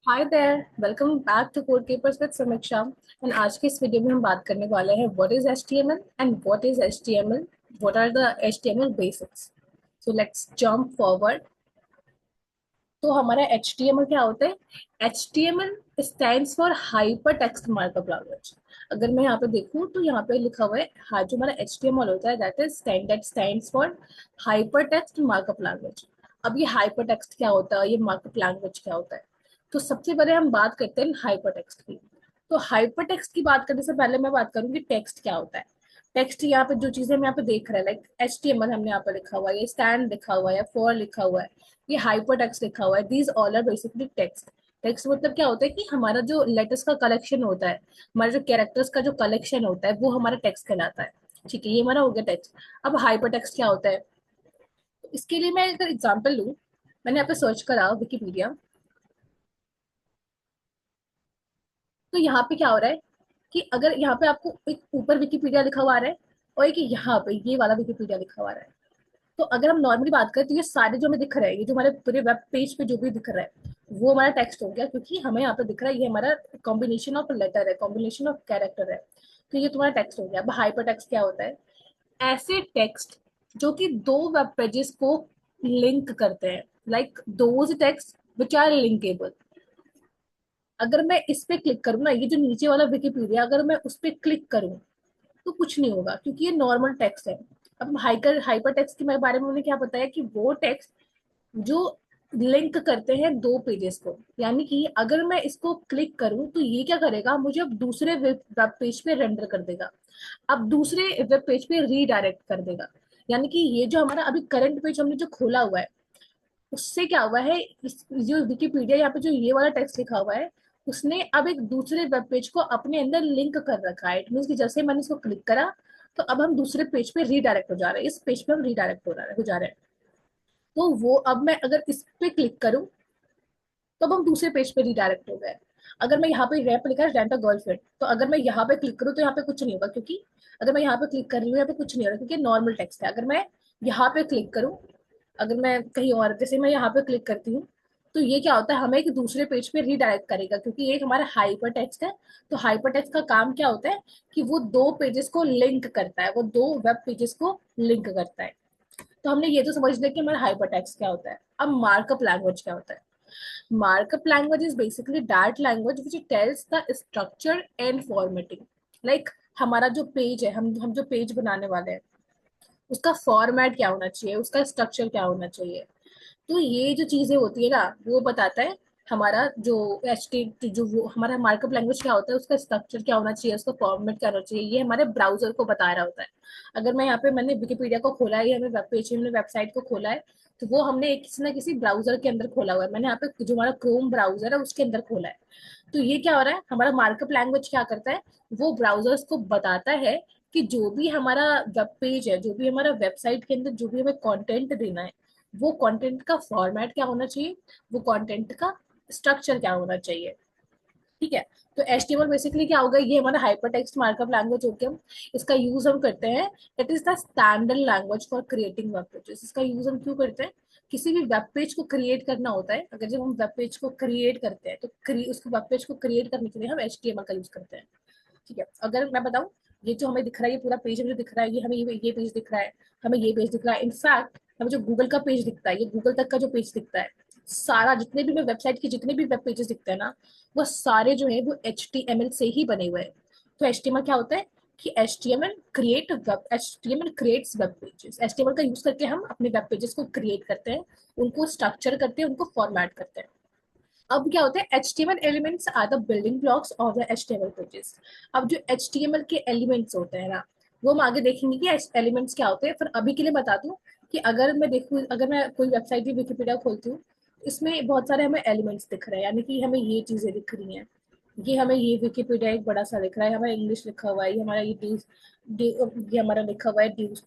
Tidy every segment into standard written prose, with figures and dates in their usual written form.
Hi there, welcome back to code papers with Samiksha. And आज के इस वीडियो में हम बात करने वाले हैं what is HTML and what is HTML, what are the HTML basics. So let's jump forward. तो हमारा एचटीएमएल क्या होता है? HTML stands for hypertext markup language. अगर मैं यहाँ पे देखूँ तो यहाँ पे लिखा हुआ है, हाँ, जो हमारा एचटीएमएल होता है that stands for hypertext markup language. अब ये हाइपर टेक्स्ट क्या होता है, ये मार्कअप लैंग्वेज क्या होता है? तो सबसे पहले हम बात करते हैं हाइपर टेक्स्ट की। तो हाइपर टेक्स्ट की बात करने से पहले मैं बात करूंगी टेक्स्ट क्या होता है। टेक्स्ट यहाँ पे जो चीजें हम यहाँ पे देख रहे हैं, लाइक एचटीएमएल हमने यहाँ पे लिखा हुआ है, ये स्टैंड लिखा हुआ है, फॉर लिखा हुआ है, ये हाइपर टेक्स्ट लिखा हुआ है, these all are basically text. Text मतलब क्या होता है कि हमारा जो लेटर्स का कलेक्शन होता है, हमारे जो कैरेक्टर्स का जो कलेक्शन होता है वो हमारा टेक्स्ट कहलाता है। ठीक है, ये हमारा हो गया टेक्स्ट। अब हाइपर टेक्स्ट क्या होता है? तो इसके लिए मैं अगर एग्जाम्पल लूँ, मैंने यहाँ पे सर्च करा विकीपीडिया। तो यहाँ पे क्या हो रहा है कि अगर यहाँ पे आपको एक ऊपर विकीपीडिया लिखा हुआ आ रहा है और एक यहाँ पे ये वाला विकीपीडिया लिखा हुआ आ रहा है। तो अगर हम नॉर्मली बात करें तो ये सारे जो हमें दिख रहे हैं, ये जो हमारे पूरे वेब पेज पे जो भी दिख रहा है वो हमारा टेक्स्ट हो गया, क्योंकि हमें यहाँ पे दिख रहा है ये हमारा कॉम्बिनेशन ऑफ लेटर है, कॉम्बिनेशन ऑफ कैरेक्टर है। तो ये तुम्हारा टेक्स्ट हो गया। अब हाइपर टेक्स्ट क्या होता है? ऐसे टेक्स्ट जो कि दो वेब पेजेस को लिंक करते हैं, like those text which are linkable. अगर मैं इस पे क्लिक करूँ ना, ये जो नीचे वाला विकिपीडिया, अगर मैं उस पे क्लिक करूँ तो कुछ नहीं होगा, क्योंकि ये नॉर्मल टेक्स्ट है। अब हाइपर हाइपर टेक्स्ट के बारे में मैंने क्या बताया कि वो टेक्स्ट जो लिंक करते हैं दो पेजेस को, यानी कि अगर मैं इसको क्लिक करूं तो ये क्या करेगा, मुझे अब दूसरे वेब पेज पे रेंडर कर देगा, अब दूसरे वेब पेज पे रीडायरेक्ट कर देगा। यानी कि ये जो हमारा अभी करंट पेज हमने जो खोला हुआ है, उससे क्या हुआ है, इस जो विकिपीडिया यहाँ पे जो ये वाला टेक्स्ट लिखा हुआ है, उसने अब एक दूसरे वेब पेज को अपने अंदर लिंक कर रखा है। इट मीन कि जैसे मैंने इसको क्लिक करा तो अब हम दूसरे पेज पे रीडायरेक्ट हो जा रहे हैं, इस पेज पे हम रीडायरेक्ट हो जा रहे हैं। तो वो अब मैं अगर इस पे क्लिक करूं तो अब हम दूसरे पेज पे रिडायरेक्ट हो गए। अगर मैं यहाँ पे रैप लिखा है रेंट अ गर्लफ्रेंड, तो अगर मैं यहाँ पे क्लिक करूँ तो यहाँ पे कुछ नहीं होगा, क्योंकि अगर मैं यहाँ पे क्लिक कर रही हूँ यहाँ पे कुछ नहीं हो रहा, क्योंकि नॉर्मल टेक्स्ट है। अगर मैं यहाँ पे क्लिक करूँ, अगर मैं कहीं और, जैसे मैं यहाँ पे क्लिक करती हूँ, तो ये क्या होता है, हमें एक दूसरे पेज पे रीडायरेक्ट करेगा, क्योंकि ये हमारा हाइपर टेक्स्ट है। तो हाइपर टेक्स्ट का काम क्या होता है कि वो दो पेजेस को लिंक करता है, वो दो वेब पेजेस को लिंक करता है। तो हमने ये तो समझ लिया कि हमारा हाइपर टेक्स्ट क्या होता है। अब मार्कअप लैंग्वेज क्या होता है? Markup language is basically that language which tells the structure and formatting. Like हमारा जो पेज है, हम जो पेज बनाने वाले हैं, उसका फॉर्मेट क्या होना चाहिए, उसका स्ट्रक्चर क्या होना चाहिए। तो ये जो चीजें होती है ना, वो बताता है हमारा जो एच टी जो वो हमारा मार्कअप लैंग्वेज क्या होता है, उसका स्ट्रक्चर क्या होना चाहिए, उसका फॉर्मेट क्या होना चाहिए, ये हमारे ब्राउजर को बता रहा होता है। अगर मैं यहाँ पे मैंने विकिपीडिया को खोला है, हमें वेब पेज हमने वेबसाइट को खोला है, तो वो हमने एक किसी ना किसी ब्राउजर के अंदर खोला हुआ है। मैंने यहाँ पे जो हमारा क्रोम ब्राउजर है उसके अंदर खोला है। तो ये क्या हो रहा है, हमारा मार्कअप लैंग्वेज क्या करता है, वो ब्राउजर्स को बताता है कि जो भी हमारा वेब पेज है, जो भी हमारा वेबसाइट के अंदर जो भी हमें कंटेंट देना है, वो कंटेंट का फॉर्मेट क्या होना चाहिए, वो कंटेंट का स्ट्रक्चर क्या होना चाहिए। ठीक है। तो एचटीएमएल बेसिकली क्या होगा, ये हमारा हाइपर टेक्स्ट मार्कअप लैंग्वेज हो गया। इसका यूज हम करते हैं, it is the standard language for creating web pages. इसका यूज हम क्यों करते हैं? किसी भी वेब पेज को क्रिएट करना होता है, अगर जब हम वेब पेज को क्रिएट करते हैं तो उसको वेब पेज को क्रिएट करने के लिए हम एचटीएमएल का यूज करते हैं। ठीक है, अगर मैं बताऊं, ये जो हमें दिख रहा है, ये पूरा पेज हमें दिख रहा है, ये हमें ये पेज दिख रहा है, हमें ये पेज दिख रहा है। इनफैक्ट हमें जो गूगल का पेज दिखता है, ये गूगल तक का जो पेज दिखता है, सारा जितने भी मैं वेबसाइट के जितने भी वेब पेजेस दिखते हैं ना, वो सारे जो है वो एचटीएमएल से ही बने हुए हैं। तो एचटीएमएल क्या होता है कि HTML creates web pages. HTML का यूज करके हम अपने वेब पेजेस को क्रिएट करते हैं, उनको स्ट्रक्चर करते हैं, उनको फॉर्मेट करते हैं। अब क्या होता है, HTML elements are the building blocks of the HTML pages. अब जो एचटीएमएल के एलिमेंट्स होते हैं ना, वो हम आगे देखेंगे कि एलिमेंट्स क्या होते हैं। फिर अभी के लिए बता दूं कि अगर मैं देखूं, अगर मैं कोई वेबसाइट या विकिपीडिया खोलती हूँ, इसमें बहुत सारे हमें एलिमेंट्स दिख रहे हैं, यानी कि हमें ये चीजें दिख रही हैं। ये हमें ये विकिपीडिया एक बड़ा सा दिख रहा है, हमारा इंग्लिश लिखा हुआ है, ये हमारा ये हमारा लिखा हुआ है ड्यूज,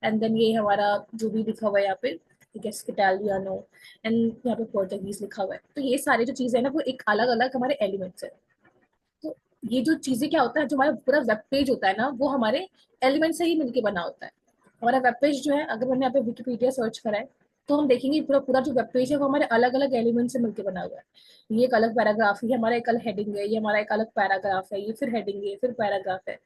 एंड देन ये हमारा जो भी लिखा हुआ है यहाँ पे, गेस इटालियानो, एंड यहाँ पे पोर्टुगीज लिखा हुआ है। तो ये सारी जो चीजें है ना, वो एक अलग अलग हमारे एलिमेंट्स है। तो ये जो चीजें क्या होता है, जो हमारा पूरा वेब पेज होता है ना, वो हमारे एलिमेंट से ही मिलके बना होता है। हमारा वेब पेज जो है, अगर मैंने यहाँ पे विकिपीडिया सर्च करा है, तो हम देखेंगे पूरा पूरा जो वेब पेज है वो हमारे अलग अलग एलिमेंट से मिलकर बना हुआ है। ये एक अलग पैराग्राफ है, ये हमारा एक अलग हेडिंग है, ये हमारा एक अलग पैराग्राफ है, ये फिर हेडिंग है, फिर पैराग्राफ है।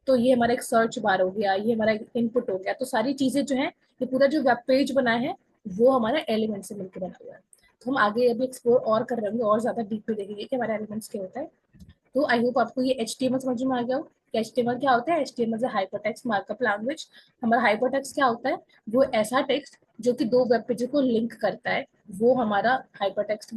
तो ये हमारा एक सर्च बार हो गया, ये हमारा एक इनपुट हो गया। तो सारी चीजें जो है, ये पूरा जो वेब पेज बना है वो हमारा एलिमेंट से मिलकर बना हुआ है। तो हम आगे अभी एक्सप्लोर और कर रहे होंगे और ज्यादा डीप में देखेंगे कि हमारे एलिमेंट्स क्या होता है। तो आई होप आपको ये HTML समझ में आ गया हो कि HTML क्या होता है। HTML से हाइपरटेक्स्ट मार्कअप लैंग्वेज। हमारा हाइपरटेक्स्ट क्या होता है, वो ऐसा टेक्स्ट जो कि दो वेब पेज को लिंक करता है, वो हमारा हाइपरटेक्स्ट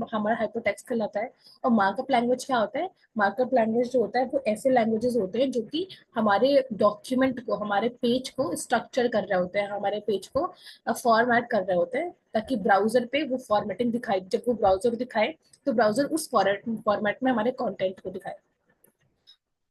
कहलाता है। और मार्कअप लैंग्वेज क्या होता है, मार्कअप लैंग्वेज जो होता है वो ऐसे लैंग्वेजेस होते हैं जो कि हमारे डॉक्यूमेंट को, हमारे पेज को स्ट्रक्चर कर रहे होते हैं, हमारे पेज को फॉर्मेट कर रहे होते हैं, ताकि ब्राउजर पे वो फॉर्मेटिंग दिखाए। जब वो ब्राउजर दिखाए तो ब्राउजर उस फॉर्मेट में हमारे कंटेंट को दिखाए।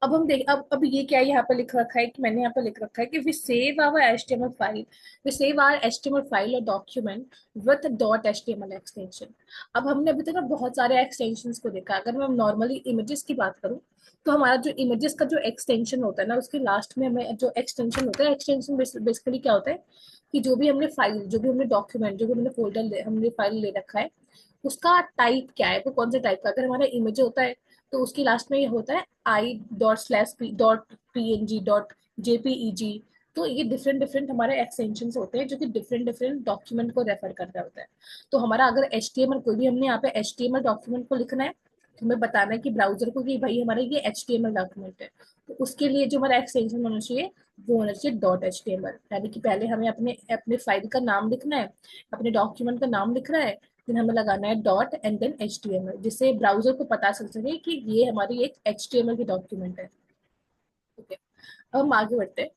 अब हम देख अब ये क्या है, यहाँ पे लिख रखा है कि मैंने यहाँ पे लिख रखा है कि we save our HTML file, we save our HTML file और document with dot HTML extension. अब हमने अभी तक ना बहुत सारे एक्सटेंशंस को देखा। अगर मैं नॉर्मली इमेजेस की बात करूँ, तो हमारा जो इमेजेस का जो एक्सटेंशन होता है ना, उसके लास्ट में हमें जो एक्सटेंशन होता है, एक्सटेंशन बेसिकली क्या होता है कि जो भी हमने फाइल, जो भी हमने डॉक्यूमेंट, जो भी हमने फोल्डर, हमने फाइल ले रखा है, उसका टाइप क्या है, वो कौन से टाइप का। अगर हमारा इमेज होता है तो उसकी लास्ट में ये होता है i./p.png.jpeg। तो ये डिफरेंट डिफरेंट हमारे एक्सटेंशन होते हैं जो कि डिफरेंट डिफरेंट डॉक्यूमेंट को रेफर कर रहा होता है। तो हमारा अगर HTML, कोई भी हमने यहाँ पे HTML डॉक्यूमेंट को लिखना है, तो हमें बताना है कि ब्राउजर को कि भाई हमारा ये HTML डॉक्यूमेंट है, तो उसके लिए जो हमारा एक्सटेंशन होना चाहिए वो होना चाहिए .html। यानी कि पहले हमें अपने अपने फाइल का नाम लिखना है, अपने डॉक्यूमेंट का नाम लिख रहा है, फिर हमें लगाना है डॉट एंड देन HTML, जिससे ब्राउजर को पता चल सके कि ये हमारी एक HTML की डॉक्यूमेंट है। ठीक है, अब हम आगे बढ़ते हैं।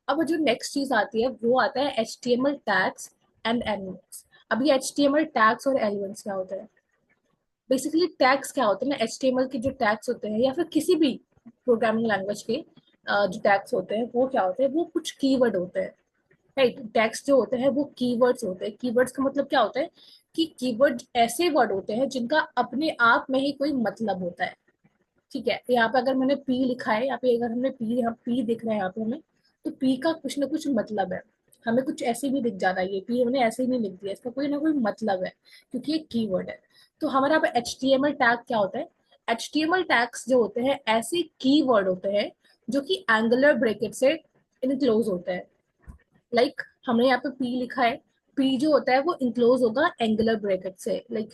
अब जो नेक्स्ट चीज आती है वो आता है HTML टैग्स एंड एलिमेंट्स। अब ये HTML टैग्स और एलिमेंट्स क्या होता है, बेसिकली टैग्स क्या होते हैं ना, HTML के जो टैग्स होते हैं या फिर किसी भी प्रोग्रामिंग लैंग्वेज के जो टैग्स होते हैं वो क्या होते हैं, वो कुछ कीवर्ड होते हैं। राइट, टैग्स जो होते हैं वो कीवर्ड्स होते हैं। कीवर्ड्स का मतलब क्या होता है कि कीवर्ड ऐसे वर्ड होते हैं जिनका अपने आप में ही कोई मतलब होता है। ठीक है, यहाँ पे अगर मैंने पी लिखा है, यहाँ पे अगर हमने पी, यहाँ पी दिख रहा है यहाँ पे हमें, तो पी का कुछ ना कुछ मतलब है। हमें कुछ ऐसे भी दिख जाता है, ये पी हमने ऐसे ही नहीं लिख दिया, इसका कोई ना कोई मतलब है क्योंकि ये कीवर्ड है। तो हमारा यहाँ पे HTML टैग क्या होता है, HTML टैग्स जो होते हैं ऐसे कीवर्ड होते हैं जो कि एंगुलर ब्रैकेट से इनक्लोज होते हैं। हमने यहाँ पे पी लिखा है, पी जो होता है वो इंक्लोज होगा एंगुलर ब्रैकेट से।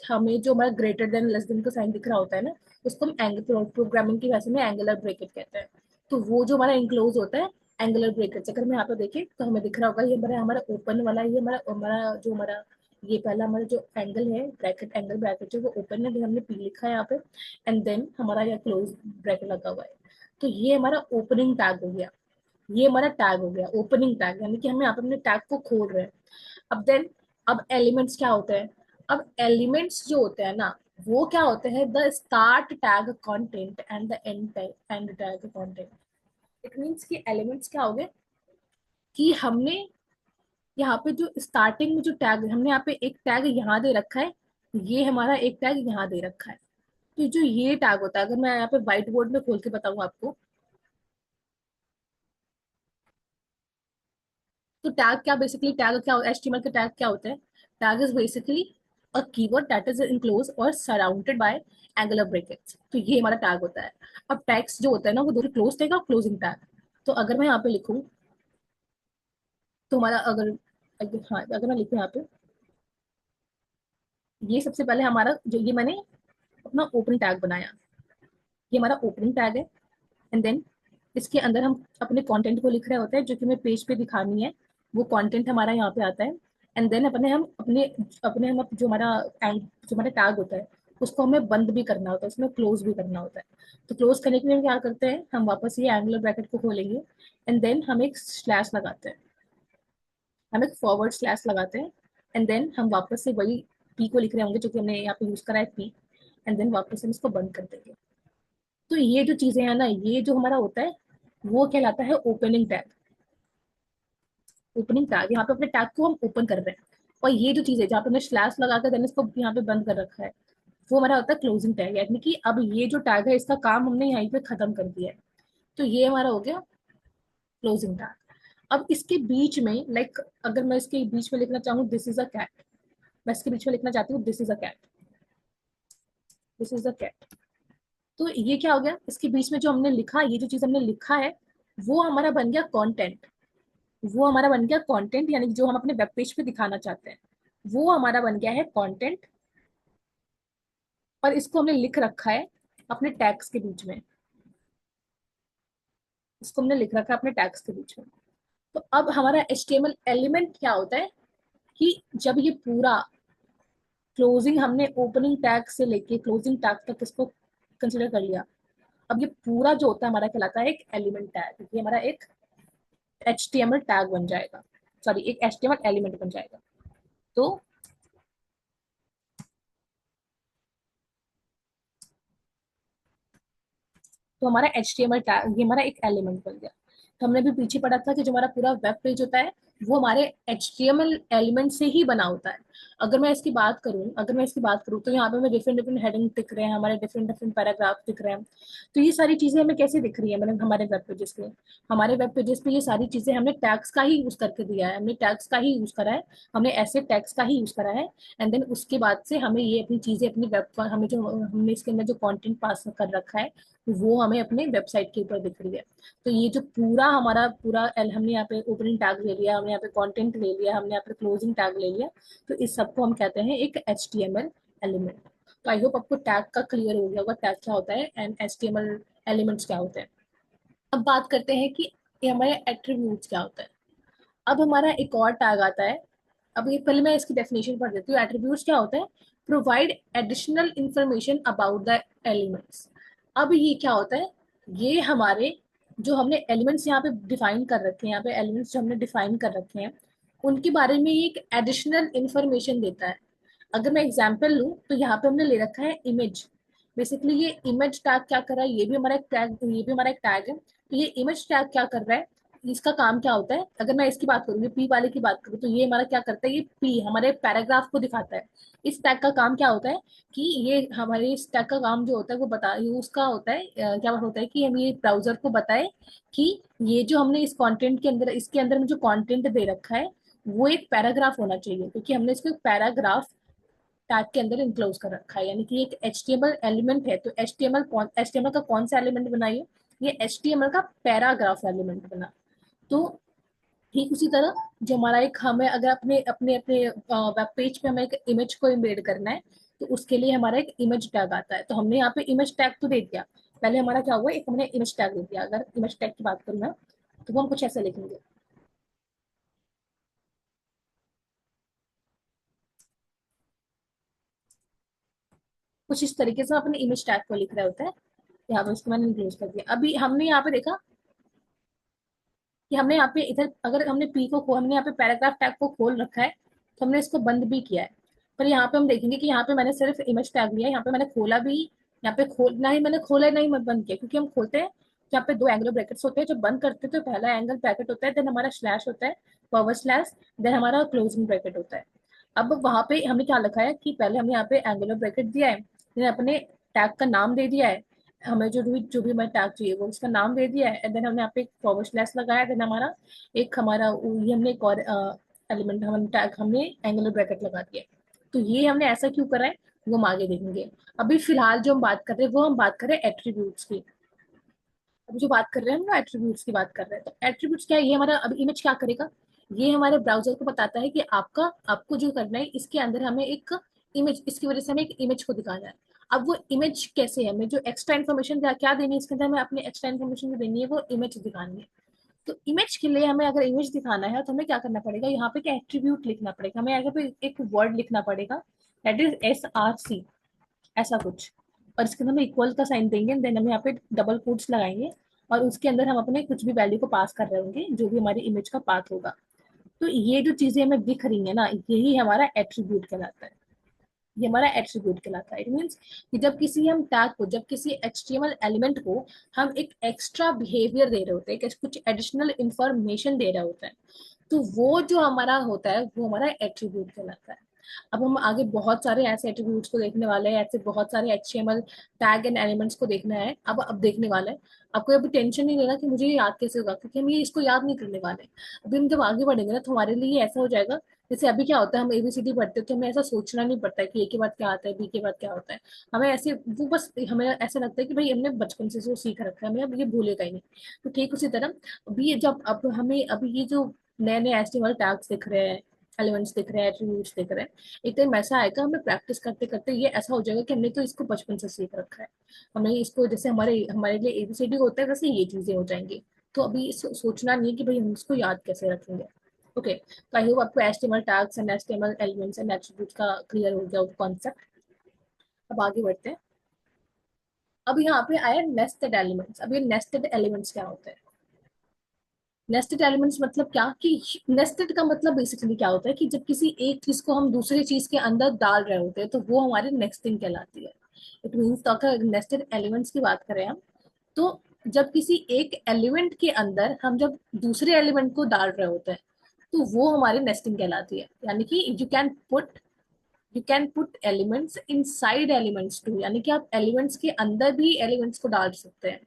हमें जो हमारा ग्रेटर देन लेस देन का साइन दिख रहा होता है ना, उसको हम प्रोग्रामिंग की भाषा में एंगुलर ब्रैकेट कहते हैं। तो वो जो हमारा इंक्लोज होता है एंगुलर ब्रैकेट से, अगर हम यहाँ पे देखें तो हमें दिख रहा होगा ये हमारा हमारा ओपन वाला, ये हमारा हमारा जो हमारा ये पहला हमारा जो एंगल है, ब्रैकेट एंगल ब्रैकेट जो वो ओपन है, फिर हमने पी लिखा है यहाँ पे, एंड देन हमारा यहाँ क्लोज ब्रैकेट लगा हुआ है। तो ये हमारा ओपनिंग टैग हो गया, ये हमारा टैग हो गया ओपनिंग टैग, यानी कि हम यहाँ पे अपने टैग को खोल रहे हैं। अब देन, अब एलिमेंट्स क्या होते हैं, अब एलिमेंट्स जो होते हैं ना वो क्या होते हैं, the start tag content and the end tag content. It means कि एलिमेंट्स क्या हो गए कि हमने यहाँ पे जो स्टार्टिंग में जो टैग है, हमने यहाँ पे एक टैग यहाँ दे रखा है, ये हमारा एक टैग यहाँ दे रखा है। तो जो ये टैग होता है, अगर मैं यहाँ पे व्हाइट बोर्ड में खोल के बताऊँ आपको, तो टैग क्या, बेसिकली टैग क्या, HTML के टैग क्या होता है, tag is basically a keyword that is enclose और सराउंडेड बाय एंगुलर ब्रैकेट्स। तो ये हमारा टैग होता है। अब टैग्स जो होता है ना वो दो क्लोज टैग और क्लोजिंग टैग। तो अगर मैं यहाँ पे लिखूँ, तो हमारा हाँ अगर मैं लिखूँ यहाँ पे, ये सबसे पहले हमारा जो ये मैंने अपना ओपनिंग टैग बनाया, ये हमारा ओपनिंग टैग है। एंड देन इसके अंदर हम अपने कंटेंट को लिख रहे होते हैं जो कि हमें पेज पे दिखानी है, वो कंटेंट हमारा यहाँ पे आता है। एंड देन अपने अपने हम जो हमारा जो हमारा टैग होता है उसको हमें बंद भी करना होता है, उसमें क्लोज भी करना होता है। तो क्लोज करने के लिए हम क्या करते हैं, हम वापस ये एंगुलर ब्रैकेट को खोलेंगे, एंड देन हम एक स्लैश लगाते हैं, हम एक फॉरवर्ड स्लैश लगाते हैं। एंड देन हम वापस से वही पी को लिख रहे होंगे जो कि हमने यहाँ पे यूज करा है पी, एंड देन वापस हम इसको बंद कर देंगे। तो ये जो चीजें हैं ना, ये जो हमारा होता है वो कहलाता है ओपनिंग टैग। ओपनिंग टैग, यहाँ पे अपने टैग को हम ओपन कर रहे हैं। और ये जो चीज है जहाँ पे हमने स्लैश लगाकर देन इसको यहाँ पे बंद कर रखा है, वो हमारा होता है क्लोजिंग टैग। यानी कि अब ये जो टैग है इसका काम हमने यहीं पे खत्म कर दिया है। तो ये हमारा हो गया क्लोजिंग टैग। अब इसके बीच में लाइक अगर मैं इसके बीच में लिखना चाहूँ दिस इज अ कैट, मैं इसके बीच में लिखना चाहती हूँ this is a cat, this is a cat. तो ये क्या हो गया, इसके बीच में जो हमने लिखा, ये जो चीज हमने लिखा है वो हमारा बन गया कंटेंट, वो हमारा बन गया कंटेंट, यानी जो हम अपने वेब पेज पे दिखाना चाहते हैं वो हमारा बन गया है कंटेंट। और इसको हमने लिख रखा है अपने टैग्स के बीच में, इसको हमने लिख रखा है अपने टैग्स के बीच में। तो अब हमारा HTML एलिमेंट क्या होता है कि जब ये पूरा क्लोजिंग हमने ओपनिंग टैग से लेके क्लोजिंग टैग तक इसको कंसिडर कर लिया, अब ये पूरा जो होता है हमारा कहलाता है एक एलिमेंट टैग, ये हमारा एक HTML टैग बन जाएगा, सॉरी एक HTML एलिमेंट बन जाएगा। तो हमारा HTML टैग ये हमारा एक एलिमेंट बन गया। तो हमने भी पीछे पढ़ा था कि जो हमारा पूरा वेब पेज होता है वो हमारे HTML एलिमेंट से ही बना होता है। अगर मैं इसकी बात करूँ तो यहाँ पे हमें डिफरेंट डिफरेंट हेडिंग दिख रहे हैं, हमारे डिफरेंट डिफरेंट पैराग्राफ दिख रहे हैं। तो ये सारी चीजें हमें कैसे दिख रही है, मतलब हमारे वेब पेजेस पे ये सारी चीजें हमने टैग्स का ही यूज करके दिया है, हमने टैग्स का ही यूज करा है, हमने ऐसे टैग्स का ही यूज करा है। एंड देन उसके बाद से हमें ये अपनी चीजें अपनी वेब पर हमें जो हमने इसके अंदर जो कंटेंट पास कर रखा है वो हमें अपने वेबसाइट के ऊपर दिख रही है। तो ये जो पूरा हमारा हमने यहाँ पे ओपनिंग टैग ले लिया, हमने यहाँ पे कंटेंट ले लिया, हमने यहाँ पे क्लोजिंग टैग ले लिया, तो इस सबको हम कहते हैं एक HTML एलिमेंट। तो आई होप आपको टैग का क्लियर हो गया होगा, टैग क्या होता है एंड HTML एलिमेंट्स क्या होते हैं। अब बात करते हैं कि ये हमारे एट्रीब्यूट्स क्या होता है। अब हमारा एक और टैग आता है, अब ये पहले मैं इसकी डेफिनेशन पढ़ देती हूँ। एट्रीब्यूट्स क्या होता है, provide additional information about the elements. अब ये क्या होता है, ये हमारे जो हमने एलिमेंट्स यहाँ पे डिफाइन कर रखे हैं, यहाँ पे एलिमेंट्स जो हमने डिफाइन कर रखे हैं उनके बारे में ये एक एडिशनल इंफॉर्मेशन देता है। अगर मैं एग्जांपल लूँ तो यहाँ पे हमने ले रखा है इमेज। बेसिकली ये इमेज टैग क्या कर रहा है, ये भी हमारा एक टैग है। तो ये इमेज टैग क्या कर रहा है, इसका काम क्या होता है, अगर मैं इसकी बात करूँ पी वाले की बात करूँ तो ये हमारा क्या करता है, ये पी हमारे पैराग्राफ को दिखाता है। इस टैग का काम क्या होता है कि ये हमारे इस टैग का काम जो होता है वो बता ये उसका होता है क्या होता है कि हम ये ब्राउजर को बताए कि ये जो हमने इस कंटेंट के अंदर इसके अंदर में जो कंटेंट दे रखा है वो एक पैराग्राफ होना चाहिए, क्योंकि हमने इसको पैराग्राफ टैग के अंदर इंक्लोज कर रखा है, यानी कि एक HTML एलिमेंट है। तो HTML का कौन सा एलिमेंट बना, ये HTML का पैराग्राफ एलिमेंट बना। तो ठीक उसी तरह जो हमारा एक हमें अगर अपने अपने अपने वेब पेज पे हमें एक इमेज को इम्बेड करना है तो उसके लिए हमारा एक इमेज टैग आता है। तो हमने यहाँ पे इमेज टैग तो दे दिया, पहले हमारा क्या हुआ, एक हमने इमेज टैग दे दिया। अगर इमेज टैग की बात करूँ ना तो वो हम कुछ ऐसा लिखेंगे, कुछ इस तरीके से हम अपने इमेज टैग को लिख रहे होते हैं। यहाँ पे इसको मैंने इंक्लूड कर दिया। अभी हमने यहाँ पे देखा कि हमने यहाँ पे इधर अगर हमने पी को हमने यहाँ पे पैराग्राफ टैग को खोल रखा है तो हमने इसको बंद भी किया है। पर यहाँ पे हम देखेंगे कि यहाँ पे मैंने सिर्फ इमेज टैग लिया है, यहाँ पे मैंने खोला भी, यहाँ पे खोल ना ही मैंने खोला नहीं मैं बंद किया, क्योंकि हम खोलते हैं यहाँ पे दो एंगल ब्रैकेट्स होते हैं। जब बंद करते हैं तो पहला एंगल ब्रैकेट होता है, देन हमारा स्लैश होता है, फॉरवर्ड स्लैश, देन हमारा क्लोजिंग ब्रैकेट होता है। अब वहां पे हमने क्या लिखा है कि पहले हमने यहाँ पे एंगुलर ब्रैकेट दिया है, फिर अपने टैग का नाम दे दिया है, हमें जो भी हमें टैग चाहिए वो उसका नाम दे दिया है, एंड देन हमने यहाँ पे एक फॉरवर्ड स्लैश लगाया, देन हमारा ये हमने एक और एलिमेंट हम टैग हमने एंगुलर ब्रैकेट लगा दिया। तो ये हमने ऐसा क्यों करा है वो हम आगे देखेंगे। अभी फिलहाल जो हम बात कर रहे हैं वो हम बात कर रहे हैं एट्रीब्यूट्स की। अब जो बात कर रहे हैं हम वो एट्रीब्यूट्स की बात कर रहे हैं। तो एट्रीब्यूट्स क्या है, ये हमारा अब इमेज क्या करेगा, ये हमारे ब्राउजर को बताता है कि आपको जो करना है इसके अंदर हमें एक इमेज, इसकी वजह से हमें एक इमेज को दिखाना है। अब वो इमेज कैसे है, हमें जो एक्स्ट्रा इन्फॉर्मेशन क्या देनी है इसके अंदर, हमें अपनी एक्स्ट्रा इन्फॉर्मेशन जो देनी है वो इमेज दिखानी है। तो इमेज के लिए हमें अगर इमेज दिखाना है तो हमें क्या करना पड़ेगा, यहाँ पे क्या एट्रीब्यूट लिखना पड़ेगा, हमें यहाँ पे एक वर्ड लिखना पड़ेगा, दैट इज SRC, ऐसा कुछ। और इसके अंदर हम इक्वल का साइन देंगे, देन हम यहाँ पे डबल कोट्स लगाएंगे और उसके अंदर हम अपने कुछ भी वैल्यू को पास कर रहे होंगे जो भी हमारी इमेज का पाथ होगा। तो ये जो चीजें हमें दिख रही है ना यही हमारा एट्रीब्यूट कहलाता है, ये हमारा एट्रीब्यूट कहलाता है। इट मीन्स कि जब किसी हम टैग को, जब किसी HTML एलिमेंट को हम एक एक्स्ट्रा बिहेवियर दे रहे होते हैं, कुछ एडिशनल इंफॉर्मेशन दे रहे होते हैं, तो वो जो हमारा होता है वो हमारा एट्रीब्यूट कहलाता है। अब हम आगे बहुत सारे ऐसे एट्रीब्यूट्स को देखने वाले हैं, ऐसे बहुत सारे HTML टैग एंड एलिमेंट्स को देखना है। अब देखने वाले हैं। आपको अभी टेंशन नहीं लेना कि मुझे ये याद कैसे होगा, क्योंकि हम ये इसको याद नहीं करने वाले। अभी हम जब आगे बढ़ेंगे ना तो हमारे लिए ऐसा हो जाएगा, जैसे अभी क्या होता है, हम ABCD पढ़ते हैं तो हमें ऐसा सोचना नहीं पड़ता है कि A के बाद क्या आता है, B के बाद क्या होता है। हमें ऐसे वो बस हमें ऐसा लगता है कि भाई हमने बचपन से वो सीख रखा है, हमें अब ये भूलेगा ही नहीं। तो ठीक उसी तरह अभी जब अब हमें अभी ये जो नए नए HTML टैग्स दिख रहे हैं, एलिमेंट्स दिख रहे हैं, एट्रीब्यूट्स दिख रहे हैं, एक टाइम ऐसा आएगा हमें प्रैक्टिस करते करते ये ऐसा हो जाएगा कि हमने तो इसको बचपन से सीख रखा है। हमें इसको जैसे हमारे हमारे लिए ABCD होता है वैसे ये चीजें हो जाएंगी। तो अभी सोचना नहीं है कि भाई हम इसको याद कैसे रखेंगे। ओके, तो आई होप आपको HTML tags and HTML elements and attributes का क्लियर हो गया कॉन्सेप्ट। अब आगे बढ़ते हैं। अब यहाँ पे आया नेस्टेड एलिमेंट्स। अब ये नेस्टेड एलिमेंट्स क्या होते हैं? नेस्टेड एलिमेंट्स मतलब क्या कि नेस्टेड का मतलब बेसिकली क्या होता है कि जब किसी एक चीज को हम दूसरी चीज के अंदर डाल रहे होते हैं तो वो हमारी नेस्टिंग कहलाती है। इट मीन्स तो अगर नेस्टेड एलिमेंट्स की बात करें हम, तो जब किसी एक एलिमेंट के अंदर हम जब दूसरे एलिमेंट को डाल रहे होते हैं तो वो हमारी नेस्टिंग कहलाती है। यानी कि you can put elements inside elements too, यानी कि आप एलिमेंट्स के अंदर भी एलिमेंट्स को डाल सकते हैं।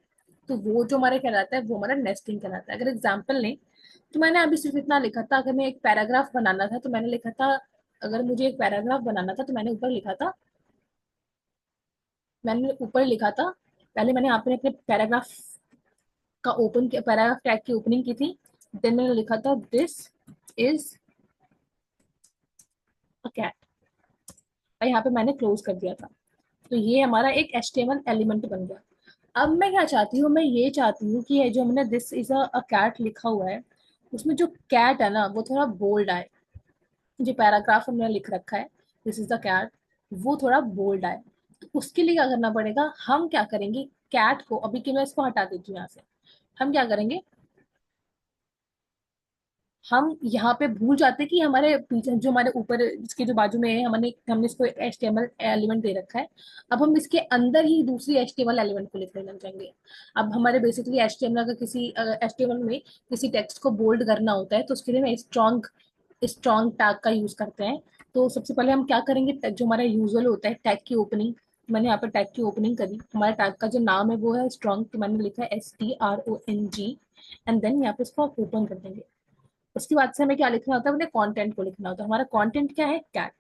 तो वो जो हमारा कहलाता है वो हमारा नेस्टिंग कहलाता है। अगर एग्जाम्पल लें तो मैंने अभी सिर्फ इतना लिखा था, अगर मैं एक पैराग्राफ बनाना था तो मैंने लिखा था, अगर मुझे एक पैराग्राफ बनाना था तो मैंने ऊपर लिखा था, पहले मैंने यहाँ पे अपने पैराग्राफ का ओपन किया, पैराग्राफ टैग की ओपनिंग की थी। देन मैंने लिखा था दिस इज अ कैट, और यहाँ पे मैंने क्लोज कर दिया था। तो ये हमारा एक HTML एलिमेंट बन गया। अब मैं क्या चाहती हूँ, मैं ये चाहती हूँ कि ये जो हमने दिस इज अ कैट लिखा हुआ है उसमें जो कैट है ना वो थोड़ा बोल्ड आए। जो पैराग्राफ हमने लिख रखा है दिस इज द कैट, वो थोड़ा बोल्ड आए। तो उसके लिए क्या करना पड़ेगा, हम क्या करेंगे, कैट को अभी के मैं इसको हटा देती हूँ यहाँ से। हम क्या करेंगे, हम यहाँ पे भूल जाते हैं कि हमारे पीछे जो हमारे ऊपर इसके जो बाजू में है हमने हमने इसको HTML एलिमेंट दे रखा है। अब हम इसके अंदर ही दूसरी HTML एलिमेंट को लिखने लग जाएंगे। अब हमारे बेसिकली HTML अगर किसी HTML में किसी टेक्स्ट को बोल्ड करना होता है तो उसके लिए मैं स्ट्रॉन्ग टैग का यूज करते हैं। तो सबसे पहले हम क्या करेंगे, जो हमारा यूजुअल होता है टैग की ओपनिंग, मैंने यहाँ पे टैग की ओपनिंग करी, हमारे टैग का जो नाम है वो है स्ट्रॉन्ग, तो मैंने लिखा है STRONG। एंड देन यहाँ पे इसको आप ओपन कर देंगे। उसके बाद से हमें क्या लिखना होता है, अपने कंटेंट को लिखना होता है। हमारा कंटेंट क्या है, कैट,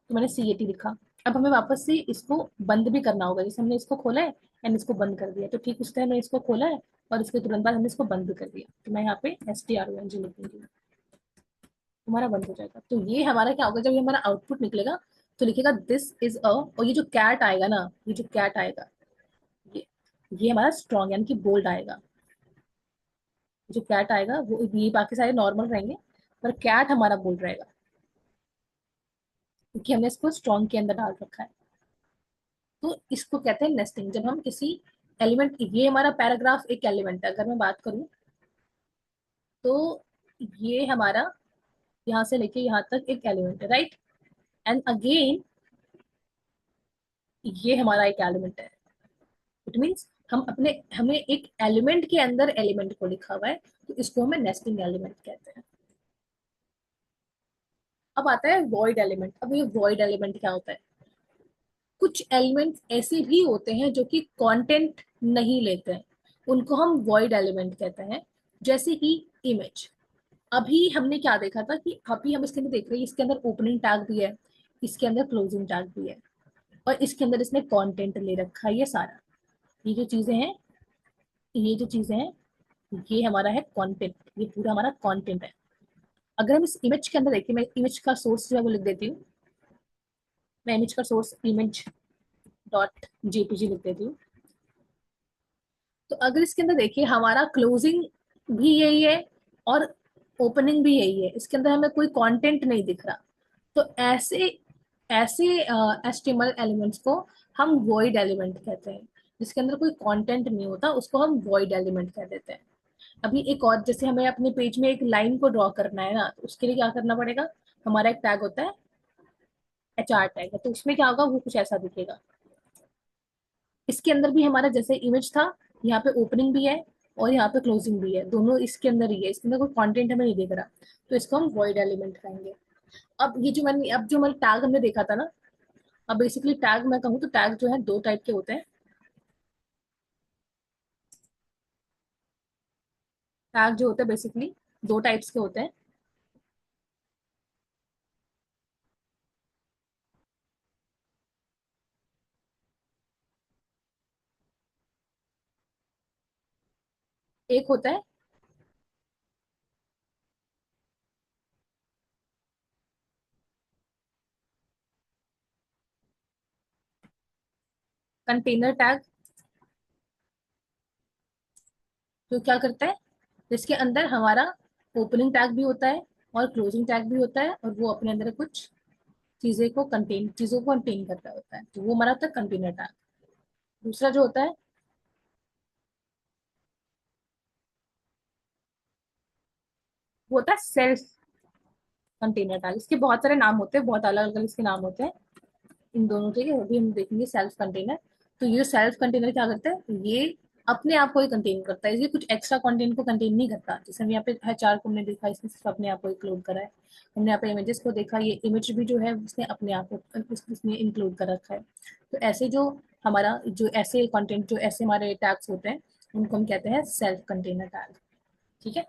तो मैंने CAT लिखा। अब हमें वापस से इसको बंद भी करना होगा, जैसे हमने इसको खोला है एंड इसको बंद कर दिया, तो ठीक उस टाइम मैंने इसको खोला है और इसके तुरंत बाद हमने इसको बंद भी कर दिया, तो मैं यहाँ पे STRONG लिख दूंगी, हमारा बंद हो जाएगा। तो ये हमारा क्या होगा, जब ये हमारा आउटपुट निकलेगा तो लिखेगा दिस इज अ, और ये जो कैट आएगा ना, ये जो कैट आएगा, ये ये हमारा स्ट्रॉन्ग यानी कि बोल्ड आएगा। जो कैट आएगा वो, ये बाकी सारे नॉर्मल रहेंगे पर कैट हमारा बोल्ड रहेगा, क्योंकि हमने इसको स्ट्रॉन्ग के अंदर डाल रखा है। तो इसको कहते हैं नेस्टिंग। जब हम किसी एलिमेंट, ये हमारा पैराग्राफ एक एलिमेंट है अगर मैं बात करूं, तो ये हमारा यहाँ से लेके यहाँ तक एक एलिमेंट है, राइट। एंड अगेन ये हमारा एक एलिमेंट है। इट मीन्स हमें एक एलिमेंट के अंदर एलिमेंट को लिखा हुआ है, तो इसको हमें नेस्टिंग एलिमेंट कहते हैं। अब आता है वॉइड एलिमेंट। अब ये वॉइड एलिमेंट क्या होता है, कुछ एलिमेंट्स ऐसे भी होते हैं जो कि कंटेंट नहीं लेते हैं, उनको हम वॉइड एलिमेंट कहते हैं। जैसे कि इमेज, अभी हमने क्या देखा था कि अभी हम इसके अंदर देख रहे हैं, इसके अंदर ओपनिंग टैग भी है, इसके अंदर क्लोजिंग टैग भी है, और इसके अंदर इसने कंटेंट ले रखा है। ये सारा, ये जो चीजें हैं, ये जो चीजें हैं, ये हमारा है कंटेंट, ये पूरा हमारा कंटेंट है। अगर हम इस इमेज के अंदर देखिए, मैं इमेज का सोर्स जो है वो लिख देती हूँ। मैं इमेज का सोर्स image.jpg लिख देती हूँ। तो अगर इसके अंदर देखिए हमारा क्लोजिंग भी यही है और ओपनिंग भी यही है, इसके अंदर हमें कोई कंटेंट नहीं दिख रहा। तो ऐसे ऐसे HTML एलिमेंट्स को हम वॉइड एलिमेंट कहते हैं। जिसके अंदर कोई कंटेंट नहीं होता उसको हम वॉइड एलिमेंट कह देते हैं। अभी एक और, जैसे हमें अपने पेज में एक लाइन को ड्रॉ करना है ना, तो उसके लिए क्या करना पड़ेगा, हमारा एक टैग होता है HR टैग, तो उसमें क्या होगा, वो कुछ ऐसा दिखेगा। इसके अंदर भी हमारा जैसे इमेज था, यहाँ पे ओपनिंग भी है और यहाँ पे क्लोजिंग भी है, दोनों इसके अंदर ही है, इसके अंदर कोई कंटेंट हमें नहीं दिख रहा, तो इसको हम वॉइड एलिमेंट कहेंगे। अब ये जो मैंने अब जो मैंने टैग हमने देखा था ना, अब बेसिकली टैग मैं कहूँ तो टैग जो है दो टाइप के होते हैं। टैग जो होते हैं बेसिकली दो टाइप्स के होते हैं। एक होता है कंटेनर टैग, जो क्या करता है, जिसके अंदर हमारा ओपनिंग टैग भी होता है और क्लोजिंग टैग भी होता है, और वो अपने अंदर कुछ चीजों को कंटेन करता होता है, तो वो हमारा होता है कंटेनर टैग। दूसरा जो होता है वो होता है सेल्फ कंटेनर टैग। इसके बहुत सारे नाम होते हैं, बहुत अलग अलग इसके नाम होते हैं इन दोनों के, अभी हम देखेंगे सेल्फ कंटेनर। तो ये सेल्फ कंटेनर क्या करता है, ये अपने आप को ही कंटेन करता है, ये कुछ एक्स्ट्रा कंटेंट को कंटेन नहीं करता। जैसे हम यहाँ पे हर चार को हमने देखा, इसने सिर्फ अपने आप को इंक्लूड करा है। हमने यहाँ पे इमेजेस को देखा, ये इमेज भी जो है उसने अपने आप को इसने इंक्लूड कर रखा है। तो ऐसे जो हमारा जो ऐसे कंटेंट जो ऐसे हमारे टैग्स होते हैं, उनको हम कहते हैं सेल्फ कंटेनर टैग। ठीक है।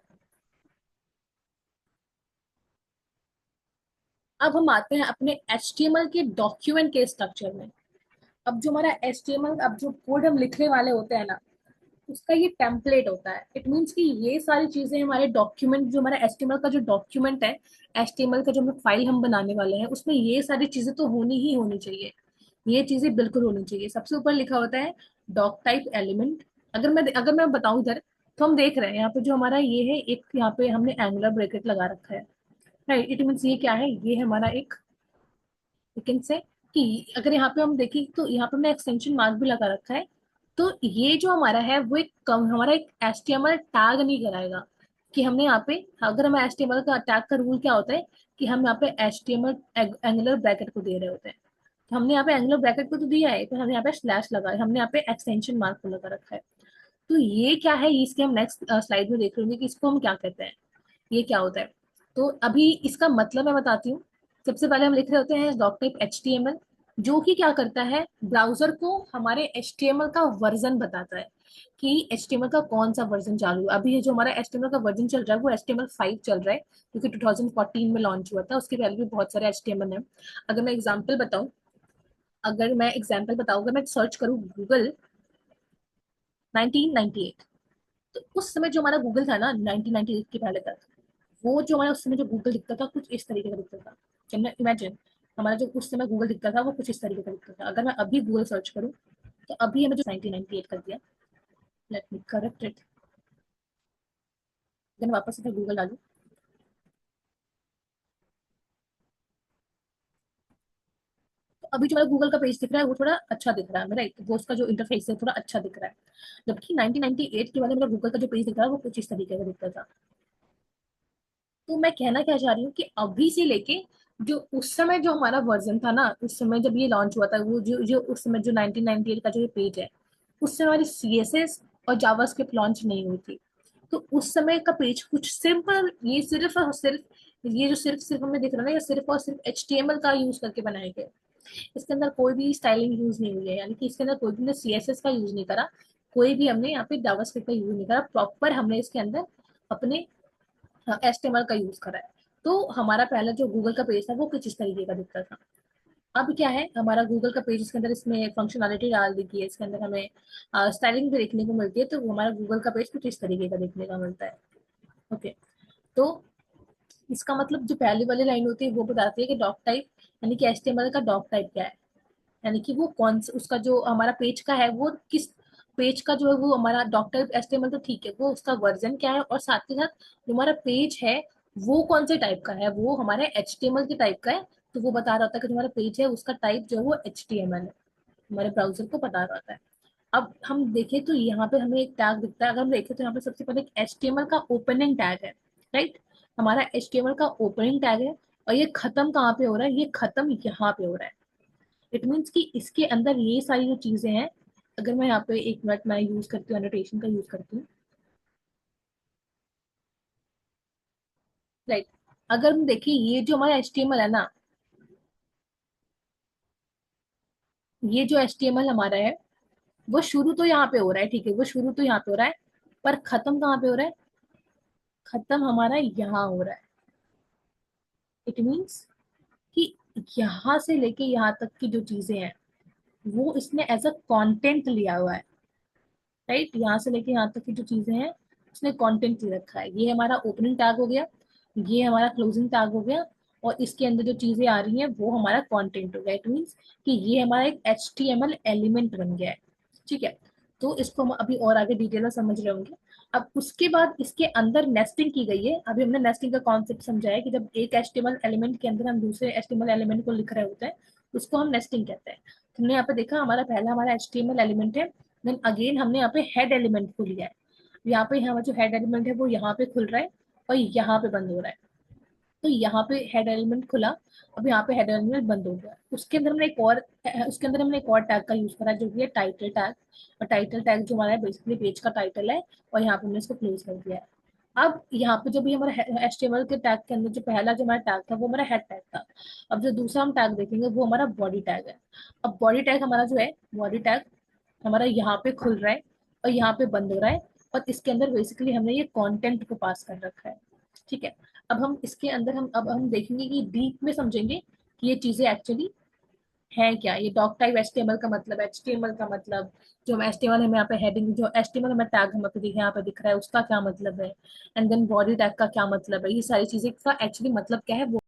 अब हम आते हैं अपने HTML के डॉक्यूमेंट के स्ट्रक्चर में। अब जो हमारा HTML, अब जो कोड हम लिखने वाले होते हैं ना, उसका ये टेम्पलेट होता है। इट मीन्स कि ये सारी चीजें हमारे डॉक्यूमेंट, जो हमारा HTML का जो डॉक्यूमेंट है, HTML का जो हम फाइल हम बनाने वाले हैं, उसमें ये सारी चीजें तो होनी ही होनी चाहिए। ये चीजें बिल्कुल होनी चाहिए। सबसे ऊपर लिखा होता है डॉक टाइप एलिमेंट। अगर मैं बताऊं इधर, तो हम देख रहे हैं यहाँ पे जो हमारा ये है, एक यहाँ पे हमने एंगुलर ब्रैकेट लगा रखा है। राइट, इट मीन्स ये क्या है, ये है हमारा एक, लेकिन से कि अगर यहाँ पे हम देखें तो यहाँ पे हमने एक्सटेंशन मार्क भी लगा रखा है। तो ये जो हमारा है वो एक हमारा एक HTML टैग नहीं कराएगा कि हमने यहाँ पे, अगर हमें HTML का टैग का रूल क्या होता है कि हम यहाँ पे HTML एंगुलर ब्रैकेट को दे रहे होते हैं। तो हमने यहाँ पे एंगुलर ब्रैकेट को तो दिया है, तो हमने यहाँ पे स्लैश लगा है, हमने यहाँ पे एक्सटेंशन मार्क को लगा रखा है। तो ये क्या है, इसके हम नेक्स्ट स्लाइड में देख लेंगे कि इसको हम क्या कहते हैं, ये क्या होता है। तो अभी इसका मतलब मैं बताती हूँ। सबसे पहले हम लिख रहे होते हैं डॉक टाइप HTML, जो कि क्या करता है, ब्राउजर को हमारे HTML का वर्जन बताता है कि HTML का कौन सा वर्जन चालू है। अभी ये जो हमारा HTML का वर्जन चल रहा है वो HTML5 चल रहा है, क्योंकि 2014 में लॉन्च हुआ था। उसके पहले भी बहुत सारे HTML है। अगर मैं एग्जाम्पल बताऊं, अगर मैं सर्च करूँ गूगल 1998, तो उस समय जो हमारा गूगल था ना 1998 के पहले तक, वो जो हमारा उस समय जो गूगल दिखता था कुछ इस तरीके का दिखता था। कैन मैं इमेजिन, हमारा जो उस समय गूगल दिखता था वो कुछ इस तरीके का दिखता था। अगर मैं अभी गूगल सर्च करूँ, तो अभी हमें जो 1998 कर दिया, let me correct it. Then वापस से गूगल डालू, तो अभी जो हमारा गूगल का पेज दिख रहा है वो थोड़ा अच्छा दिख रहा है मेरा, वो उसका जो इंटरफेस है थोड़ा अच्छा दिख रहा है। जबकि 1998 के वाले मेरा गूगल का जो पेज दिख रहा है वो कुछ इस तरीके का दिखता था। तो मैं कहना क्या चाह रही हूँ कि अभी से लेके जो उस समय जो हमारा वर्जन था ना, उस समय जब ये लॉन्च हुआ था, वो जो जो उस समय जो 1998 का जो ये पेज है, उस समय हमारी CSS और जावास्क्रिप्ट लॉन्च नहीं हुई थी। तो उस समय का पेज कुछ सिंपल, ये सिर्फ और सिर्फ, ये जो सिर्फ सिर्फ हमें दिख रहा है ना, ये सिर्फ और सिर्फ HTML का यूज करके बनाए गए। इसके अंदर कोई भी स्टाइलिंग यूज नहीं हुई है, यानी कि इसके अंदर कोई भी ने CSS का यूज नहीं करा, कोई भी हमने यहाँ पे जावास्क्रिप्ट का यूज नहीं करा। प्रॉपर हमने इसके अंदर अपने HTML का यूज करा है। तो हमारा पहला जो गूगल का पेज था वो कुछ इस तरीके का दिखता था। अब क्या है, हमारा गूगल का पेज, इसके अंदर इसमें फंक्शनलिटी डाल दी गई है, इसके अंदर हमें स्टाइलिंग भी देखने को मिलती है, तो वो हमारा गूगल का पेज कुछ इस तरीके का देखने का मिलता है। ओके। तो इसका मतलब जो पहली वाली लाइन होती है वो बताती है कि डॉक टाइप, यानी कि HTML का डॉक टाइप क्या है, यानी कि वो कौन सा, उसका जो हमारा पेज का है वो किस पेज का जो है वो हमारा डॉक्टर HTML तो ठीक है, वो उसका वर्जन क्या है, और साथ के साथ जो हमारा पेज है वो कौन से टाइप का है, वो हमारे HTML के टाइप का है। तो वो बता रहा होता है कि जो हमारा पेज है उसका टाइप जो है वो HTML है, हमारे ब्राउजर को पता रहा होता है। अब हम देखें तो यहाँ पे हमें एक टैग दिखता है, अगर हम देखें तो यहाँ पे सबसे पहले एक HTML का ओपनिंग टैग है। राइट, हमारा HTML का ओपनिंग टैग है, और ये खत्म कहाँ पे हो रहा है, ये खत्म यहाँ पे हो रहा है। इट मीन्स कि इसके अंदर ये सारी जो चीजें हैं, अगर मैं यहाँ पे एक मिनट मैं यूज करती हूँ, एनोटेशन का यूज करती हूँ। राइट, अगर हम देखिए ये जो हमारा HTML है ना, ये जो HTML हमारा है, वो शुरू तो यहाँ पे हो रहा है, ठीक है, वो शुरू तो यहाँ पे हो रहा है, पर खत्म कहाँ पे हो रहा है? खत्म हमारा यहाँ हो रहा है। इट मीन्स कि यहाँ से लेके यहाँ तक की जो चीजें हैं, वो इसने एज अ कंटेंट लिया हुआ है। राइट, यहाँ से लेके यहाँ तक की जो चीजें हैं, उसने कंटेंट ले रखा है। ये हमारा ओपनिंग टैग हो गया, ये हमारा क्लोजिंग टैग हो गया, और इसके अंदर जो चीजें आ रही हैं वो हमारा कंटेंट हो गया। इट मीन्स कि ये हमारा एक HTML एलिमेंट बन गया है। ठीक है, तो इसको हम अभी और आगे डिटेल में समझ रहे होंगे। अब उसके बाद इसके अंदर नेस्टिंग की गई है। अभी हमने नेस्टिंग का कॉन्सेप्ट समझा है कि जब एक HTML एलिमेंट के अंदर हम दूसरे HTML एलिमेंट को लिख रहे होते हैं, उसको हम नेस्टिंग कहते हैं। हमने यहाँ पे देखा, हमारा पहला हमारा HTML एलिमेंट है, देन अगेन हमने यहाँ पे हेड एलिमेंट को लिया है। यहाँ पे हमारा जो हेड एलिमेंट है वो यहाँ पे खुल रहा है और यहाँ पे बंद हो रहा है। तो यहाँ पे हेड एलिमेंट खुला, अब यहाँ पे हेड एलिमेंट बंद हो गया। उसके अंदर हमने एक और टैग का यूज करा जो कि है टाइटल टैग। और टाइटल टैग जो हमारा है बेसिकली पेज का टाइटल है, और यहाँ पे हमने इसको क्लोज कर दिया है। अब यहाँ पे जो भी हमारा HTML के टैग के अंदर जो पहला जो हमारा टैग था वो हमारा हेड टैग था। अब जो दूसरा हम टैग देखेंगे वो हमारा बॉडी टैग है। अब बॉडी टैग हमारा जो है, बॉडी टैग हमारा यहाँ पे खुल रहा है और यहाँ पे बंद हो रहा है, और इसके अंदर बेसिकली हमने ये कंटेंट को पास कर रखा है। ठीक है, अब हम इसके अंदर हम देखेंगे कि डीप में समझेंगे कि ये चीजें एक्चुअली है क्या। ये डॉक टाइप HTML का मतलब, HTML का मतलब, जो HTML हमें यहाँ पे हेडिंग, जो HTML हमें टैग हमें यहाँ पे दिख रहा है उसका क्या मतलब है, एंड देन बॉडी टैग का क्या मतलब है, ये सारी चीजें का एक्चुअली मतलब क्या है वो।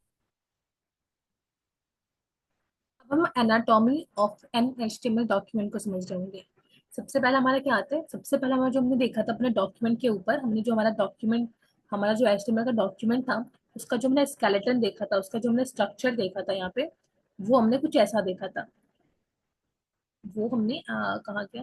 अब हम anatomy of an HTML document को समझ रहे होंगे। सबसे पहला हमारा क्या आता है, सबसे पहला हमारा जो हमने देखा था अपने डॉक्यूमेंट के ऊपर, हमने जो हमारा डॉक्यूमेंट, हमारा जो HTML का डॉक्यूमेंट था, उसका जो हमने स्केलेटन देखा था, उसका जो हमने स्ट्रक्चर देखा था यहाँ पे, वो हमने कुछ ऐसा देखा था। वो हमने कहाँ गया,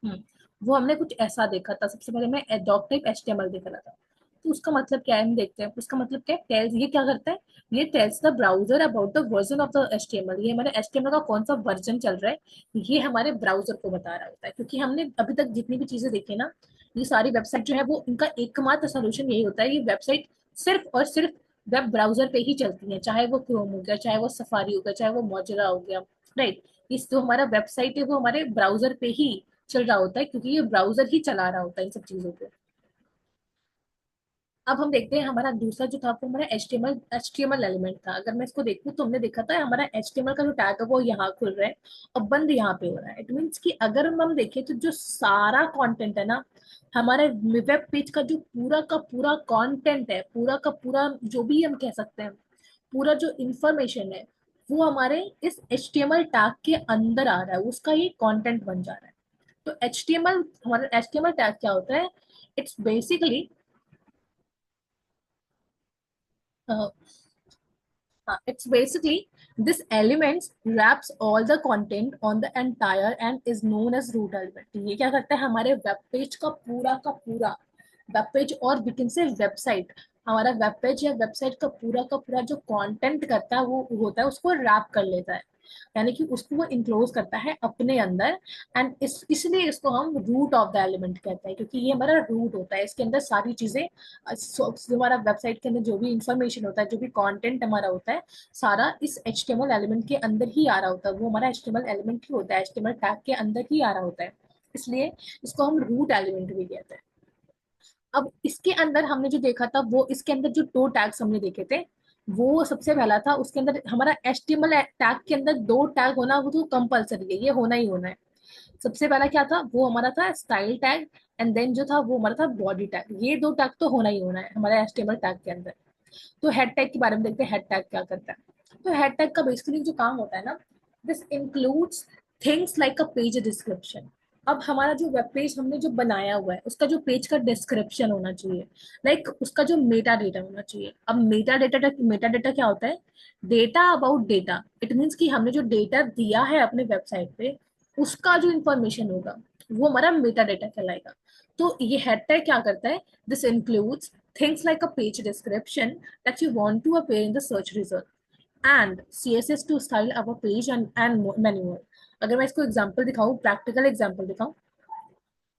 हम्म, वो हमने कुछ ऐसा देखा था। सबसे पहले मैं डॉक टाइप HTML देख रहा था। तो उसका मतलब क्या है हम देखते हैं। उसका मतलब क्या है, टेल्स, ये क्या करता है, ये tells the browser about the version of the HTML। ये हमारे HTML का कौन सा वर्जन चल रहा है, ये हमारे ब्राउजर को बता रहा होता है। क्योंकि हमने अभी तक जितनी भी चीजें देखी ना, ये सारी वेबसाइट जो है वो, इनका एकमात्र सोल्यूशन यही होता है, ये वेबसाइट सिर्फ और सिर्फ वेब ब्राउजर पे ही चलती है। चाहे वो क्रोम हो गया, चाहे वो सफारी हो गया, चाहे वो मोजिला हो गया। राइट, इस जो हमारा वेबसाइट है वो हमारे ब्राउजर पे ही चल रहा होता है, क्योंकि ये ब्राउजर ही चला रहा होता है इन सब चीजों को। अब हम देखते हैं हमारा दूसरा जो था वो हमारा H T M L element था। अगर मैं इसको देखूं तो हमने देखा था हमारा HTML का जो टैग है वो यहाँ खुल रहा है और बंद यहाँ पे हो रहा है। इट मीन्स कि अगर हम देखें तो जो सारा कंटेंट है ना, हमारे वेब पेज का जो पूरा का पूरा कंटेंट है, पूरा का पूरा जो भी हम कह सकते हैं, पूरा जो इंफॉर्मेशन है, वो हमारे इस HTML टैग के अंदर आ रहा है, उसका ये कंटेंट बन जा रहा है। तो HTML, हमारा HTML टैग क्या होता है, it's basically, it's basically this element wraps all the content on the entire and is known as root element। ये क्या करता है, हमारे वेब पेज का पूरा वेब पेज, और वी कैन से वेबसाइट, हमारा वेब पेज या वेबसाइट का पूरा जो कंटेंट करता है वो होता है, उसको रैप कर लेता है। यानी कि उसको वो इंक्लोज करता है अपने अंदर। एंड इसलिए इसको हम रूट ऑफ द एलिमेंट कहते हैं, क्योंकि ये हमारा रूट होता है। इसके अंदर सारी चीजें, जो हमारा वेबसाइट के अंदर जो भी इंफॉर्मेशन होता है, जो भी कंटेंट हमारा होता है, सारा इस HTML एलिमेंट के अंदर ही आ रहा होता है। वो हमारा HTML एलिमेंट ही होता है, HTML टैग के अंदर ही आ रहा होता है। इसलिए इसको हम रूट एलिमेंट भी कहते हैं। अब इसके अंदर हमने जो देखा था, वो इसके अंदर जो दो टैग्स हमने देखे थे, वो सबसे पहला था, उसके अंदर हमारा HTML टैग के अंदर दो टैग होना वो तो कंपलसरी है, ये होना ही होना है। सबसे पहला क्या था, वो हमारा था स्टाइल टैग, एंड देन जो था वो हमारा था बॉडी टैग। ये दो टैग तो होना ही होना है हमारे HTML टैग के अंदर। तो हेड टैग के बारे में देखते हैं, हेड टैग क्या करता है। तो हेड टैग का बेसिकली जो काम होता है ना, this includes things like a page description. अब हमारा जो वेब पेज हमने जो बनाया हुआ है, उसका जो पेज का डिस्क्रिप्शन होना चाहिए, उसका जो मेटा डेटा होना चाहिए। अब मेटा डेटा क्या होता है, data about data. It means कि हमने जो डेटा दिया है अपने वेबसाइट पे, उसका जो इंफॉर्मेशन होगा वो हमारा मेटा डेटा कहलाएगा। तो ये हेड टैग क्या करता है, this includes things like a page description that you want to appear in the search result, and CSS to style our page and many more। अगर मैं इसको एग्जांपल दिखाऊं, प्रैक्टिकल एग्जांपल दिखाऊं,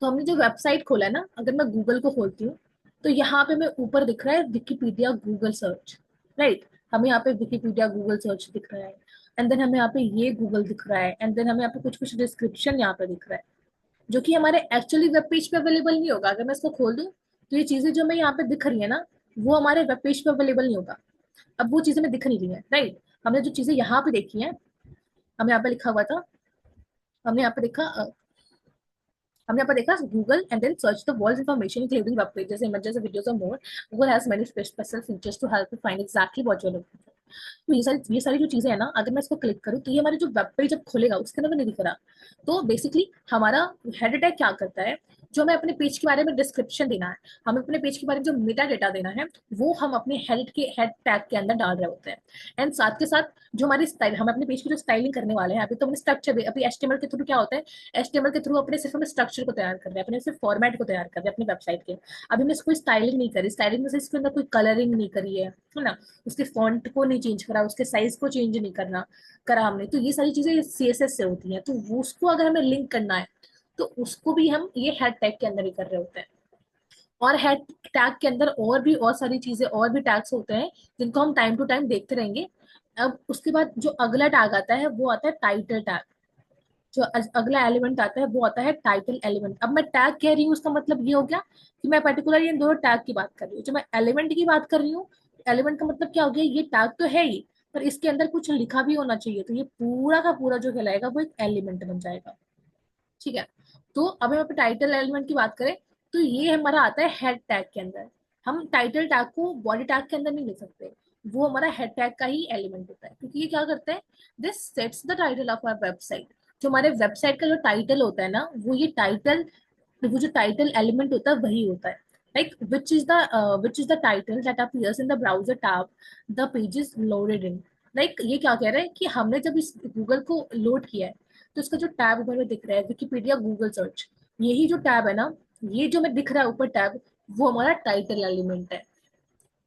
तो हमने जो वेबसाइट खोला है ना, अगर मैं गूगल को खोलती हूँ, तो यहाँ पे मैं ऊपर दिख रहा है विकिपीडिया गूगल सर्च। राइट। हमें यहाँ पे विकिपीडिया गूगल सर्च दिख रहा है, एंड देन हमें यहाँ पे ये गूगल दिख रहा है, एंड देन हमें यहाँ पे कुछ कुछ डिस्क्रिप्शन यहाँ पे दिख रहा है, जो कि हमारे एक्चुअली वेब पेज पे अवेलेबल नहीं होगा। अगर मैं इसको खोल दूं तो ये चीजें जो मैं यहाँ पे दिख रही है ना, वो हमारे वेब पेज पे अवेलेबल नहीं होगा। अब वो चीजें मैं दिख नहीं रही है, राइट। हमने जो चीजें यहाँ पे देखी है, हमें यहाँ पे लिखा हुआ था, हमने यहाँ पे देखा हमने यहाँ पर देखा Google and then search the world information including web pages, images, videos और more. Google has many special features to help you find exactly what you are looking for. तो ये सारी जो चीजें है ना, अगर मैं इसको क्लिक करूँ तो ये हमारे जो वेब पेज जब खुलेगा उसके अंदर नहीं दिख रहा। तो बेसिकली हमारा हेड टैग क्या करता है, जो हमें अपने पेज के बारे में डिस्क्रिप्शन देना है, हमें अपने पेज के बारे में जो मेटा डेटा देना है, वो हम अपने हेड टैग के अंदर डाल रहे होते हैं। एंड साथ के साथ जो हमारी स्टाइल, हम अपने पेज की जो स्टाइलिंग करने वाले हैं, अभी तो हमने स्ट्रक्चर, अभी एचटीएमएल के थ्रू क्या होता है, एचटीएमएल के थ्रू अपने सिर्फ हम स्ट्रक्चर को तैयार कर रहे हैं, अपने सिर्फ फॉर्मेट को तैयार कर रहे हैं अपनी वेबसाइट के। अभी हमने कोई स्टाइलिंग नहीं करी, स्टाइलिंग में से इसके अंदर कोई कलरिंग नहीं करी है ना, उसके फॉन्ट को नहीं चेंज करा, उसके साइज को चेंज नहीं करना करा हमने। तो ये सारी चीजें सीएसएस से होती हैं, तो वो उसको अगर हमें लिंक करना है तो उसको भी हम ये हेड टैग के अंदर ही कर रहे होते हैं। और हेड टैग के अंदर और भी और सारी चीजें, और भी टैग्स होते हैं जिनको हम टाइम टू टाइम देखते रहेंगे। अब उसके बाद जो अगला टैग आता है वो आता है टाइटल टैग। जो अगला एलिमेंट आता है वो आता है टाइटल एलिमेंट। अब मैं टैग कह रही हूँ उसका मतलब ये हो गया कि मैं पर्टिकुलर इन दोनों टैग की बात कर रही हूँ। जो मैं एलिमेंट की बात कर रही हूँ, एलिमेंट का मतलब क्या हो गया, ये टैग तो है ही, पर इसके अंदर कुछ लिखा भी होना चाहिए, तो ये पूरा का पूरा जो कहलाएगा वो एक एलिमेंट बन जाएगा। ठीक है। तो अब हम टाइटल एलिमेंट की बात करें तो ये हमारा आता है हेड टैग के अंदर। हम टाइटल टैग को बॉडी टैग के अंदर नहीं लिख सकते, वो हमारा हेड टैग का ही एलिमेंट होता है, क्योंकि ये क्या करता है, this sets the title of our website. जो हमारे वेबसाइट का जो टाइटल होता है ना, वो जो टाइटल एलिमेंट होता है वही होता है। Like which is the title that appears in the browser tab the page is loaded in. Like ये क्या कह रहा है कि हमने जब इस गूगल को लोड किया है, तो इसका जो टैब ऊपर में दिख रहा है विकिपीडिया गूगल सर्च, यही जो टैब है ना, ये जो मैं दिख रहा है ऊपर टैब, वो हमारा टाइटल एलिमेंट है,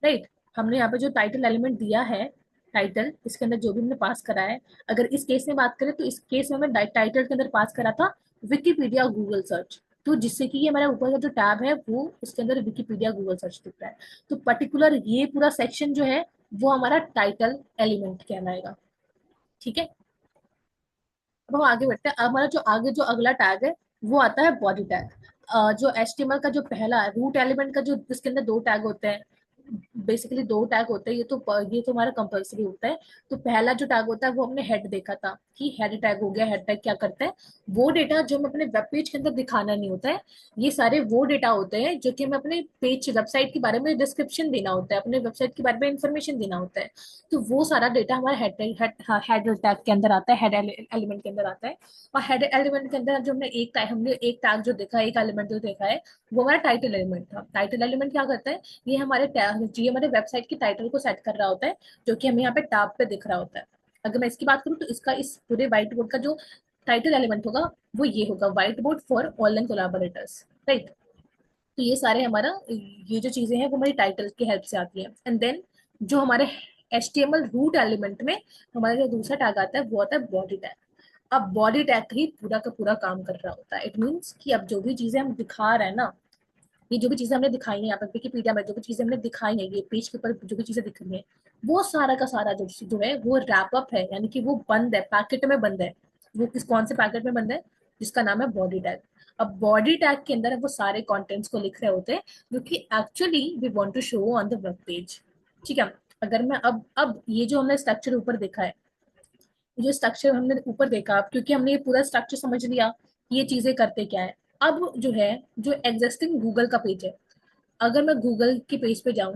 राइट। हमने यहाँ पे जो टाइटल एलिमेंट दिया है, टाइटल इसके अंदर जो भी हमने पास करा है, अगर इस केस में बात करें तो इस केस में हमने टाइटल के अंदर पास करा था विकिपीडिया गूगल सर्च। तो जिससे कि ये हमारा ऊपर का जो टैब है वो उसके अंदर विकिपीडिया गूगल सर्च दिख रहा है। तो पर्टिकुलर ये पूरा सेक्शन जो है वो हमारा टाइटल एलिमेंट कहलाएगा। ठीक है। अब हम आगे बढ़ते हैं। अब हमारा जो आगे जो अगला टैग है वो आता है बॉडी टैग। जो एचटीएमएल का जो पहला रूट एलिमेंट का जो जिसके अंदर दो टैग होते हैं, बेसिकली दो टैग होते हैं, ये तो हमारा कंपल्सरी होता है। तो पहला जो टैग होता है वो हमने हेड देखा था कि हेड टैग हो गया। हेड टैग क्या करता है, वो डेटा जो हमें अपने वेब पेज के अंदर दिखाना नहीं होता है, ये सारे वो डेटा होते हैं जो कि हमें अपने पेज वेबसाइट के बारे में डिस्क्रिप्शन देना होता है, अपने वेबसाइट के बारे में इंफॉर्मेशन देना होता है। तो वो सारा डेटा हमारा हेड टैग के अंदर आता है, हेड एलिमेंट के अंदर आता है। और हेड एलिमेंट के अंदर जो हमने एक टैग जो देखा, एक एलिमेंट जो देखा है, वो हमारा टाइटल एलिमेंट था। टाइटल एलिमेंट क्या करता है, ये हमारे वेबसाइट की टाइटल को सेट कर रहा होता है, जो कि हमें यहाँ पे टैब पे दिख रहा होता है। अगर मैं इसकी बात करूँ तो इसका इस पूरे व्हाइट बोर्ड का जो टाइटल एलिमेंट होगा वो ये होगा, white board for online collaborators, right. तो ये सारे हमारा, ये जो चीजें हैं वो हमारी टाइटल की हेल्प से आती है। एंड देन जो हमारे HTML रूट एलिमेंट में हमारा जो दूसरा टैग आता है वो आता है बॉडी टैग। अब बॉडी टैग ही पूरा का पूरा काम कर रहा होता है। इट मीन्स कि अब जो भी चीजें हम दिखा रहे हैं ना, ये जो भी चीजें हमने दिखाई है यहाँ पर विकिपीडिया में, जो भी चीजें हमने दिखाई है, ये पेज के ऊपर जो भी चीजें दिख रही है, वो सारा का सारा जो है वो रैप अप है, यानी कि वो बंद है, पैकेट में बंद है। वो किस कौन से पैकेट में बंद है, जिसका नाम है बॉडी टैग। अब बॉडी टैग के अंदर वो सारे कंटेंट्स को लिख रहे होते हैं जो कि actually we want to show on the web page. ठीक है। अगर मैं अब ये जो हमने स्ट्रक्चर ऊपर देखा है, जो स्ट्रक्चर हमने ऊपर देखा, अब क्योंकि हमने ये पूरा स्ट्रक्चर समझ लिया कि ये चीजें करते क्या है, अब जो है, जो एग्जिस्टिंग गूगल का पेज है, अगर मैं गूगल के पेज पे जाऊं,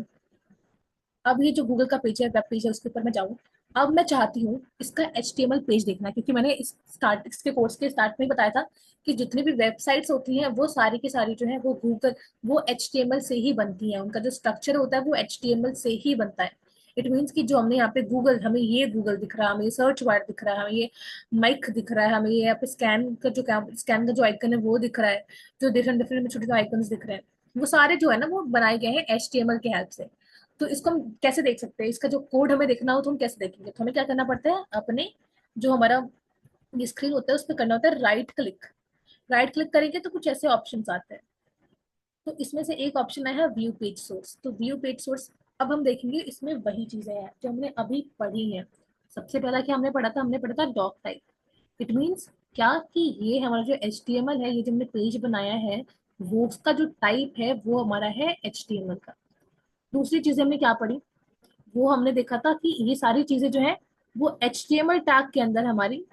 अब ये जो गूगल का पेज है, वेब पेज है, उसके ऊपर मैं जाऊं, अब मैं चाहती हूँ इसका HTML पेज देखना, क्योंकि मैंने इसके कोर्स के स्टार्ट में ही बताया था कि जितनी भी वेबसाइट्स होती हैं वो सारी की सारी जो है वो HTML से ही बनती है, उनका जो स्ट्रक्चर होता है वो HTML से ही बनता है। इट मीन्स कि जो हमने यहाँ पे गूगल, हमें ये गूगल दिख रहा है, हमें ये सर्च बार दिख रहा है, हमें ये माइक दिख रहा है, हमें ये यहाँ पे स्कैन का जो आइकन है वो दिख रहा है, जो डिफरेंट डिफरेंट छोटे छोटे आइकन दिख रहे हैं, वो सारे जो है ना वो बनाए गए हैं HTML के हेल्प से। तो इसको हम कैसे देख सकते हैं, इसका जो कोड हमें देखना हो तो हम कैसे देखेंगे, तो हमें क्या करना पड़ता है, अपने जो हमारा स्क्रीन होता है उस पर करना होता है राइट क्लिक। राइट क्लिक करेंगे तो कुछ ऐसे ऑप्शंस आते हैं। तो इसमें से एक ऑप्शन है व्यू पेज सोर्स। तो व्यू पेज सोर्स अब हम देखेंगे इसमें वही चीजें हैं जो हमने अभी पढ़ी हैं। सबसे पहला क्या हमने पढ़ा था, हमने पढ़ा था डॉक टाइप। इट मीन्स क्या कि ये हमारा जो HTML है, ये जो हमने पेज बनाया है, वो उसका जो टाइप है वो हमारा है HTML का। दूसरी चीज हमने क्या पढ़ी, वो हमने देखा था कि ये सारी चीजें जो है वो HTML टैग के अंदर हमारी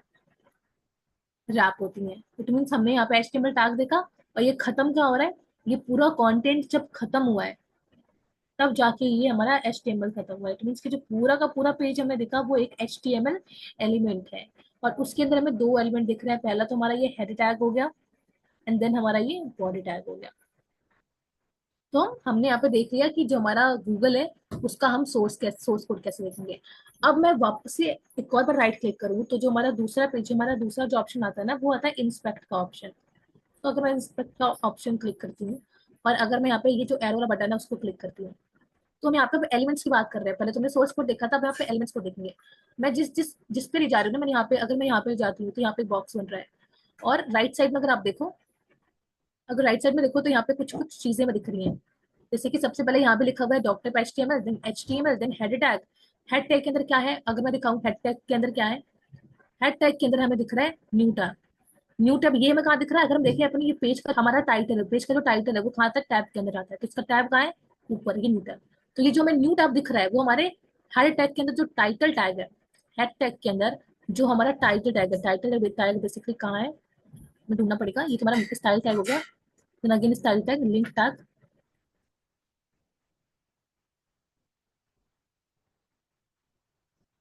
रैप होती हैं। इट मीन्स हमने यहाँ पे HTML टैग देखा, और ये खत्म क्या हो रहा है, ये पूरा कंटेंट जब खत्म हुआ है तब जाके ये हमारा HTML खत्म हुआ है। इट मीन्स कि जो पूरा का पूरा पेज हमने देखा वो एक HTML एलिमेंट है, और उसके अंदर हमें दो एलिमेंट दिख रहे हैं। पहला तो हमारा ये हेड टैग हो गया, एंड देन हमारा ये बॉडी टैग हो गया। तो हमने यहाँ पे देख लिया कि जो हमारा गूगल है उसका हम सोर्स कोड कैसे देखेंगे। अब मैं वापस से एक और बार राइट क्लिक करूँ तो जो हमारा दूसरा पेज, हमारा दूसरा जो ऑप्शन आता है ना, वो आता है इंस्पेक्ट का ऑप्शन। तो अगर मैं इंस्पेक्ट का ऑप्शन क्लिक करती हूँ, और अगर मैं यहाँ पे ये जो एरो वाला बटन है उसको क्लिक करती हूँ, तो हम यहाँ पे एलिमेंट्स की बात कर रहे हैं। पहले तुमने सोर्स कोड देखा था, अब यहाँ पे एलिमेंट्स को देखेंगे। मैं जिस जिस जिस पे ले जा रही हूँ ना, मैंने यहाँ पे, अगर मैं यहाँ पे जाती हूँ तो यहाँ पे बॉक्स बन रहा है। और राइट साइड में अगर आप देखो, अगर राइट साइड में देखो तो यहाँ पे कुछ कुछ चीजें दिख रही हैं। जैसे कि सबसे पहले यहाँ पे लिखा हुआ है doctype HTML, then HTML, then head tag. Head tag के अंदर क्या है, अगर मैं दिखाऊं हेड टैग के अंदर क्या है, हेड टैग के अंदर हमें दिख रहा है न्यू टैब। न्यू टैब ये हमें कहाँ दिख रहा है, अगर हम देखें अपने ये पेज का हमारा टाइटल है, पेज का जो टाइटल है वो कहाँ तक टैब के अंदर आता है, तो इसका टैब कहाँ है, ऊपर, ये न्यू टैब। तो ये जो हमें न्यू टैब दिख रहा है वो हमारे हेड टैग के अंदर जो टाइटल टैग है, हेड टैग के अंदर जो हमारा टाइटल टैग है, टाइटल टैग बेसिकली कहाँ है, मैं ढूंढना पड़ेगा। ये तुम्हारा स्टाइल टैग हो गया, then again style tag, link tag,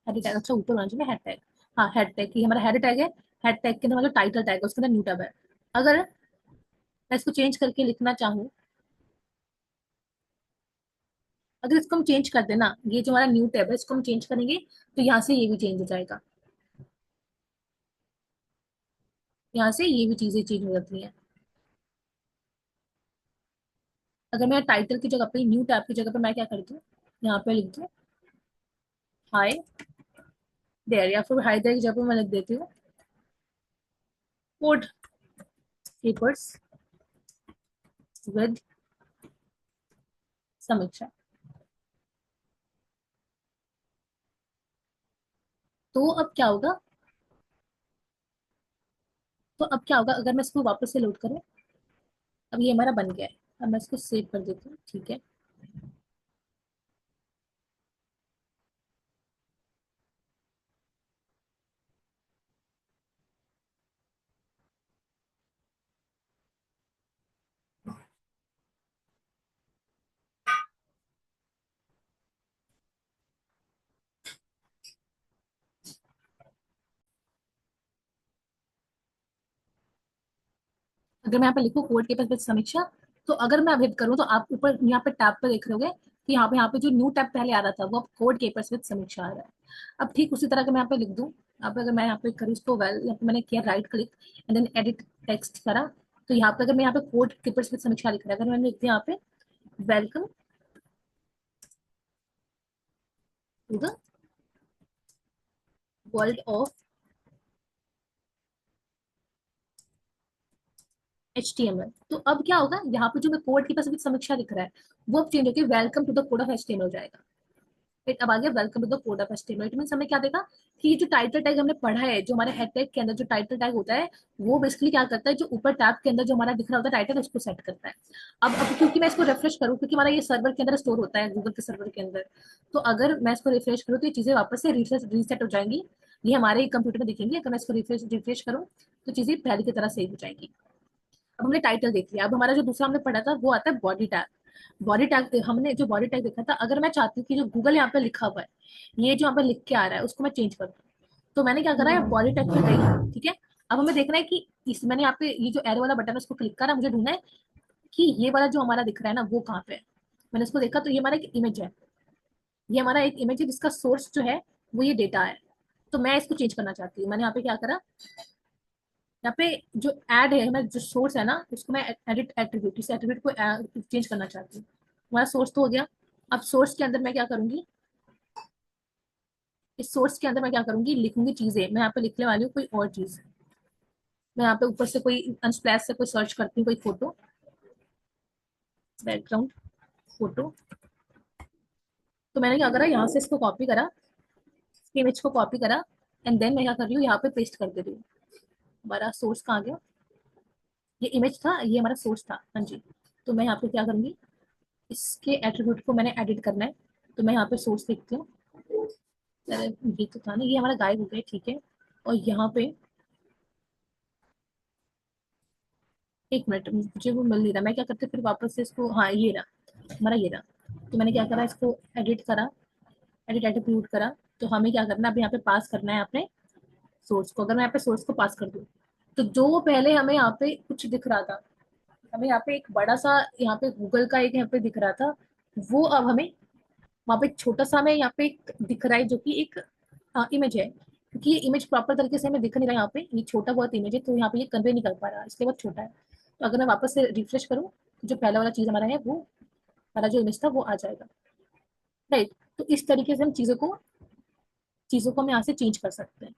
head tag, अच्छा ऊपर होना चाहिए हेड टैग। हाँ, हेड टैग, ये हमारा हेड टैग है। हेड टैग के अंदर हमारा टाइटल टैग है, उसके अंदर न्यू टैब है। अगर मैं इसको चेंज करके लिखना चाहूँ, अगर इसको हम चेंज कर देना, ये जो हमारा न्यू टैब है इसको हम चेंज करेंगे, तो यहाँ से ये भी चेंज हो जाएगा, यहाँ से ये भी चीजें चेंज हो जाती हैं। अगर मैं टाइटल की जगह पे, न्यू टैब की जगह पे मैं क्या करती हूँ, यहाँ पे लिख दूँ हाय देयर, या फिर हाय देयर की जगह पे मैं लिख देती हूँ कोड पेपर्स विद समीक्षा। तो अब क्या होगा, तो अब क्या होगा अगर मैं इसको वापस से लोड करूँ, अब ये हमारा बन गया है। अब मैं इसको सेव कर देती हूँ, ठीक है। अगर मैं यहाँ पे लिखूँ कोड के पास समीक्षा, तो अगर मैं अब हिट करूँ तो आप ऊपर यहाँ पे टैब पे देख रहे होगे कि यहाँ पे जो न्यू टैब पहले आ रहा था वो अब कोड केपर्स विद समीक्षा आ रहा है। अब ठीक उसी तरह का मैं यहाँ पे लिख दूँ, अब अगर मैं यहाँ पे करूँ इसको, वेल यहाँ पे मैंने किया right click and then edit text करा, तो यहाँ पे अगर मैं यहाँ पे कोड केपर्स विद समीक्षा लिख रहा है, अगर मैंने लिख दिया यहाँ पे welcome to the world of HTML, तो अब क्या होगा, यहाँ पे जो मैं कोड केपर्स विद समीक्षा लिख रहा है वो अब चेंज होकर welcome to the code of HTML हो जाएगा। फिर अब आ गया welcome to the code of HTML. It means हमने क्या देखा कि ये जो टाइटल टैग हमने पढ़ा है, जो हमारे हेड टैग के अंदर जो टाइटल टैग होता है, वो बेसिकली क्या करता है, जो ऊपर टैब के अंदर जो हमारा दिख रहा होता है टाइटल, उसको सेट करता है। अब क्योंकि मैं इसको रिफ्रेश करूँ, क्योंकि हमारा ये सर्वर के अंदर स्टोर होता है, गूगल के सर्वर के अंदर, तो अगर मैं इसको रिफ्रेश करूँ तो ये चीजें वापस से रीसेट हो जाएंगी। ये हमारे कंप्यूटर में दिखेंगी। अगर मैं इसको रिफ्रेश करूँ तो चीजें पहले की तरह सेव हो जाएंगी। अब हमने टाइटल देख लिया, अब हमारा जो दूसरा हमने पढ़ा था वो आता है बॉडी टैग। बॉडी टैग, हमने जो बॉडी टैग देखा था, अगर मैं चाहती हूँ कि जो गूगल यहाँ पे लिखा हुआ है, ये जो यहाँ पे लिख के आ रहा है उसको मैं चेंज कर दूँ, तो मैंने क्या करा है, बॉडी टैग पे गई, ठीक है। अब हमें देखना है कि इस, मैंने यहाँ पे ये जो एरो वाला बटन है उसको क्लिक करा, मुझे ढूंढना है कि ये वाला जो हमारा दिख रहा है ना वो कहाँ पे है। मैंने इसको देखा तो ये हमारा एक इमेज है, ये हमारा एक इमेज है जिसका सोर्स जो है वो ये डेटा है। तो मैं इसको चेंज करना चाहती हूँ, मैंने यहाँ पे क्या करा, यहाँ पे जो ऐड है, हमारा जो सोर्स है ना, उसको मैं एडिट एट्रीब्यूट, इस एट्रीब्यूट को चेंज करना चाहती हूँ। हमारा सोर्स तो हो गया। अब सोर्स के अंदर मैं क्या करूंगी, इस सोर्स के अंदर मैं क्या करूंगी, लिखूंगी चीजें। मैं यहाँ पे लिखने वाली हूँ कोई और चीज। मैं यहाँ पे ऊपर से कोई अनस्प्लैश से कोई सर्च करती हूँ, कोई फोटो, बैकग्राउंड फोटो, तो मैंने क्या करा, यहाँ से इसको कॉपी करा, इमेज को कॉपी करा, एंड देन मैं क्या कर रही हूँ, यहाँ पे पेस्ट कर दे रही हूँ। हमारा सोर्स कहाँ गया, ये इमेज था, ये हमारा सोर्स था, हाँ जी। तो मैं यहाँ पे क्या करूंगी, इसके एट्रीब्यूट को मैंने एडिट करना है। तो मैं यहाँ पे सोर्स देखती हूँ, अरे ये तो था ना, ये हमारा गायब हो गया, ठीक है। और यहाँ पे एक मिनट, मुझे वो मिल नहीं रहा, मैं क्या करती हूँ फिर वापस से इसको, हाँ ये रहा हमारा, ये रहा। तो मैंने क्या करा, इसको एडिट करा, एडिट एट्रीब्यूट करा। तो हमें क्या करना है, अब यहाँ पे पास करना है अपने सोर्स को। अगर मैं यहाँ पे सोर्स को पास कर दूँ, तो जो पहले हमें यहाँ पे कुछ दिख रहा था, हमें यहाँ पे एक बड़ा सा, यहाँ पे गूगल का एक यहाँ पे दिख रहा था, वो अब हमें वहाँ पे एक छोटा सा हमें यहाँ पे एक दिख रहा है, जो कि एक इमेज है। क्योंकि ये इमेज प्रॉपर तरीके से हमें दिख नहीं रहा, यहाँ पे ये छोटा बहुत इमेज है, तो यहाँ पे ये कन्वे नहीं कर पा रहा, इसलिए बहुत छोटा है। तो अगर मैं वापस से रिफ्रेश करूँ, तो जो पहला वाला चीज हमारा है, वो हमारा जो इमेज था वो आ जाएगा, राइट। तो इस तरीके से हम चीजों को हम यहाँ से चेंज कर सकते हैं।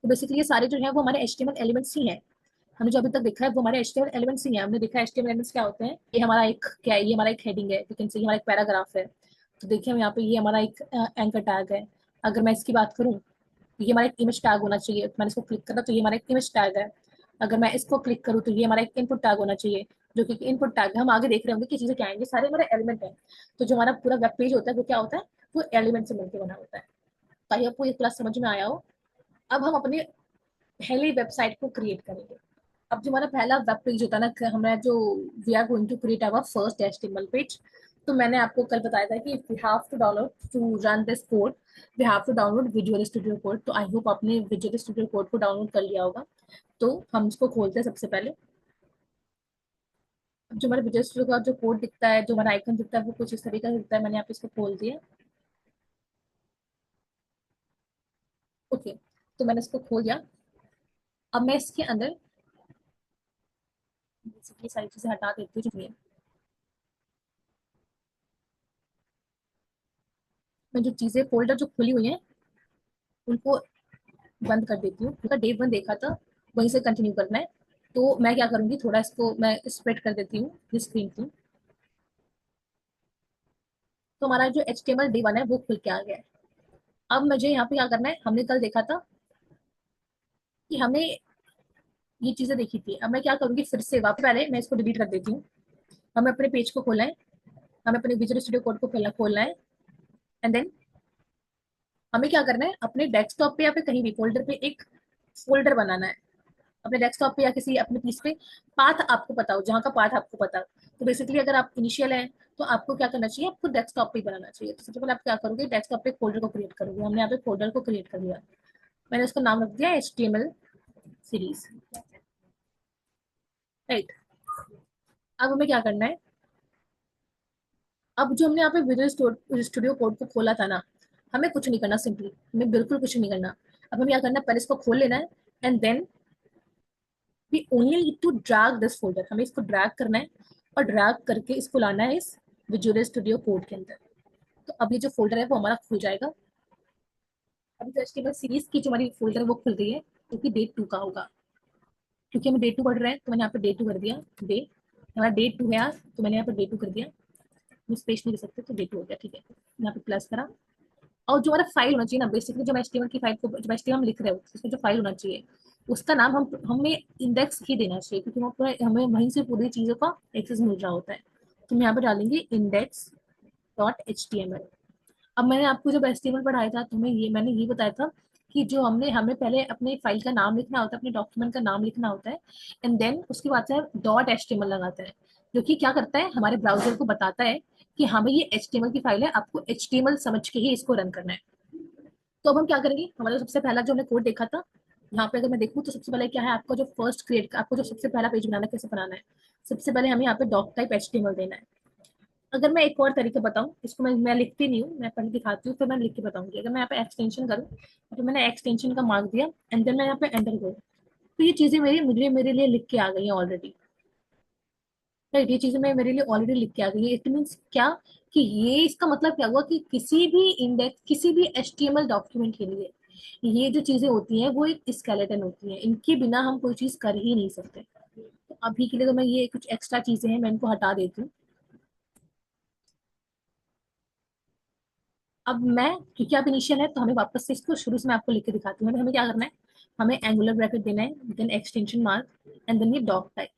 तो बेसिकली ये सारे जो है वो हमारे HTML एलिमेंट्स ही हैं। हमने जो अभी तक देखा है वो हमारे HTML एलिमेंट्स ही हैं। हमने देखा है HTML एलिमेंट्स क्या होते हैं, ये हमारा एक क्या है, ये हमारा एक हेडिंग है, यू कैन से हमारा एक पैराग्राफ है। तो देखिए हम यहाँ पे, ये हमारा एक एंकर टैग है। अगर मैं इसकी बात करूँ, ये हमारा एक इमेज टैग होना चाहिए, मैंने इसको क्लिक करा तो ये हमारा एक इमेज टैग है। अगर मैं इसको क्लिक करूँ तो ये हमारा एक इनपुट टैग होना चाहिए, जो कि इनपुट टैग है। हम आगे देख रहे होंगे कि चीजें क्या आएंगे, सारे हमारे एलिमेंट है। तो जो हमारा पूरा वेब पेज होता है वो क्या होता है, वो एलिमेंट से मिलकर बना होता है। ताकि आपको ये क्लास समझ में आया हो। अब हम अपने पहले वेबसाइट को क्रिएट करेंगे। अब जो हमारा पहला वेब पेज होता है ना, हमारा जो we are going to create our first HTML page. तो मैंने आपको कल बताया था कि we have to download to run this code, we have to download visual studio code. तो आई होप आपने विजुअल स्टूडियो कोड को डाउनलोड कर लिया होगा। तो हम इसको खोलते हैं सबसे पहले। अब जो हमारे विजुअल स्टूडियो का जो कोड दिखता है, जो हमारा आइकन दिखता है, वो कुछ इस तरीके का दिखता है। मैंने यहाँ पे इसको खोल दिया, ओके। तो मैंने इसको खोल दिया। अब मैं इसके अंदर बेसिकली सारी चीजें हटा देती हूँ, जो भी है। मैं जो चीजें फोल्डर जो खुली हुई है उनको बंद कर देती हूँ। उनका डे वन देखा था, वहीं से कंटिन्यू करना है। तो मैं क्या करूंगी, थोड़ा इसको मैं स्प्रेड कर देती हूँ स्क्रीन की। तो हमारा जो HTML डे वन है वो खुल के आ गया है। अब मुझे यहाँ पे क्या करना है, हमने कल देखा था कि हमें ये चीजें देखी थी। अब मैं क्या करूंगी, फिर से वापस, पहले मैं इसको डिलीट कर देती हूँ। हमें अपने पेज को खोलना है, हमें अपने विजुअल स्टूडियो कोड को खोलना है। एंड देन हमें क्या करना है, अपने डेस्कटॉप पे या फिर कहीं भी फोल्डर पे एक फोल्डर बनाना है। अपने डेस्कटॉप पे या किसी अपने पीस पे पाथ आपको पता हो, जहाँ का पाथ आपको पता हो। तो बेसिकली अगर आप इनिशियल है, तो आपको क्या करना चाहिए, आपको डेस्कटॉप पे ही बनाना चाहिए। तो सबसे पहले आप क्या करोगे, डेस्कटॉप पे एक फोल्डर को क्रिएट करोगे। हमने यहाँ पे फोल्डर को क्रिएट कर लिया, मैंने उसका नाम रख दिया HTML सीरीज, राइट। अब हमें क्या करना है, अब जो हमने यहाँ पे विजुअल स्टूडियो कोड को खोला था ना, हमें कुछ नहीं करना, सिंपली हमें बिल्कुल कुछ नहीं करना। अब हमें क्या करना है, पहले इसको खोल लेना है, and then we only need to drag this folder. हमें इसको ड्रैग करना है और ड्रैग करके इसको लाना है इस विजुअल स्टूडियो कोड के अंदर। तो अब ये जो फोल्डर है वो हमारा खुल जाएगा। अभी तो HTML सीरीज की जो हमारी फोल्डर है वो खुल गई है, क्योंकि डे 2 का होगा। क्योंकि हमें डे 2 पढ़ रहे हैं, तो मैंने यहाँ पे डे 2 कर दिया। डे हमारा डे 2 है आज, तो मैंने यहाँ पे डे 2 कर दिया। हम स्पेस नहीं दे सकते, तो डे 2 हो गया, ठीक है। यहाँ पे प्लस करा। और जो हमारा फाइल होना चाहिए ना, बेसिकली जब HTML की फाइल को, जब HTML हम लिख रहे हो, उसमें जो फाइल होना चाहिए, उसका नाम हम हमें इंडेक्स ही देना चाहिए, क्योंकि वहाँ पर हमें वहीं से पूरी चीजों का एक्सेस मिल रहा होता है। तो हम यहाँ पे डालेंगे index.html। अब मैंने आपको जब HTML पढ़ाया था, तो मैंने ये बताया था कि जो हमें पहले अपने फाइल का नाम लिखना होता है, अपने डॉक्यूमेंट का नाम लिखना होता है, एंड देन उसके बाद से .html लगाता है, जो कि क्या करता है, हमारे ब्राउजर को बताता है कि हाँ भाई ये HTML की फाइल है, आपको HTML समझ के ही इसको रन करना है। तो अब हम क्या करेंगे, हमारा सबसे पहला जो हमने कोड देखा था, यहाँ पे अगर मैं देखूँ तो सबसे पहले क्या है, आपका जो फर्स्ट क्रिएट, आपको जो सबसे पहला पेज बनाना है, कैसे बनाना है। सबसे पहले हमें यहाँ पे डॉक टाइप HTML देना है। अगर मैं एक और तरीका बताऊँ, इसको मैं लिखती नहीं हूँ, मैं पहले दिखाती हूँ, फिर मैं लिख के बताऊंगी। अगर मैं यहाँ पे एक्सटेंशन करूँ, तो मैंने एक्सटेंशन का मार्क दिया, एंड देन मैं यहाँ पे एंटर करूँ, तो ये चीजें मेरे लिए लिख के आ गई हैं ऑलरेडी, राइट। ये चीजें मैं मेरे लिए ऑलरेडी लिख के आ गई है। इट मीन्स क्या, कि ये इसका मतलब क्या हुआ, कि किसी भी इंडेक्स, किसी भी HTML डॉक्यूमेंट के लिए ये जो चीजें होती हैं वो एक स्केलेटन होती हैं, इनके बिना हम कोई चीज कर ही नहीं सकते। तो अभी के लिए तो मैं ये कुछ एक्स्ट्रा चीजें हैं, मैं इनको हटा देती हूँ। अब मैं, क्योंकि आप इनिशियल है तो हमें वापस से इसको शुरू से मैं आपको लिख के दिखाती हूँ। हमें क्या करना है, हमें एंगुलर ब्रैकेट देना है, then extension mark, and then ये डॉट टाइप।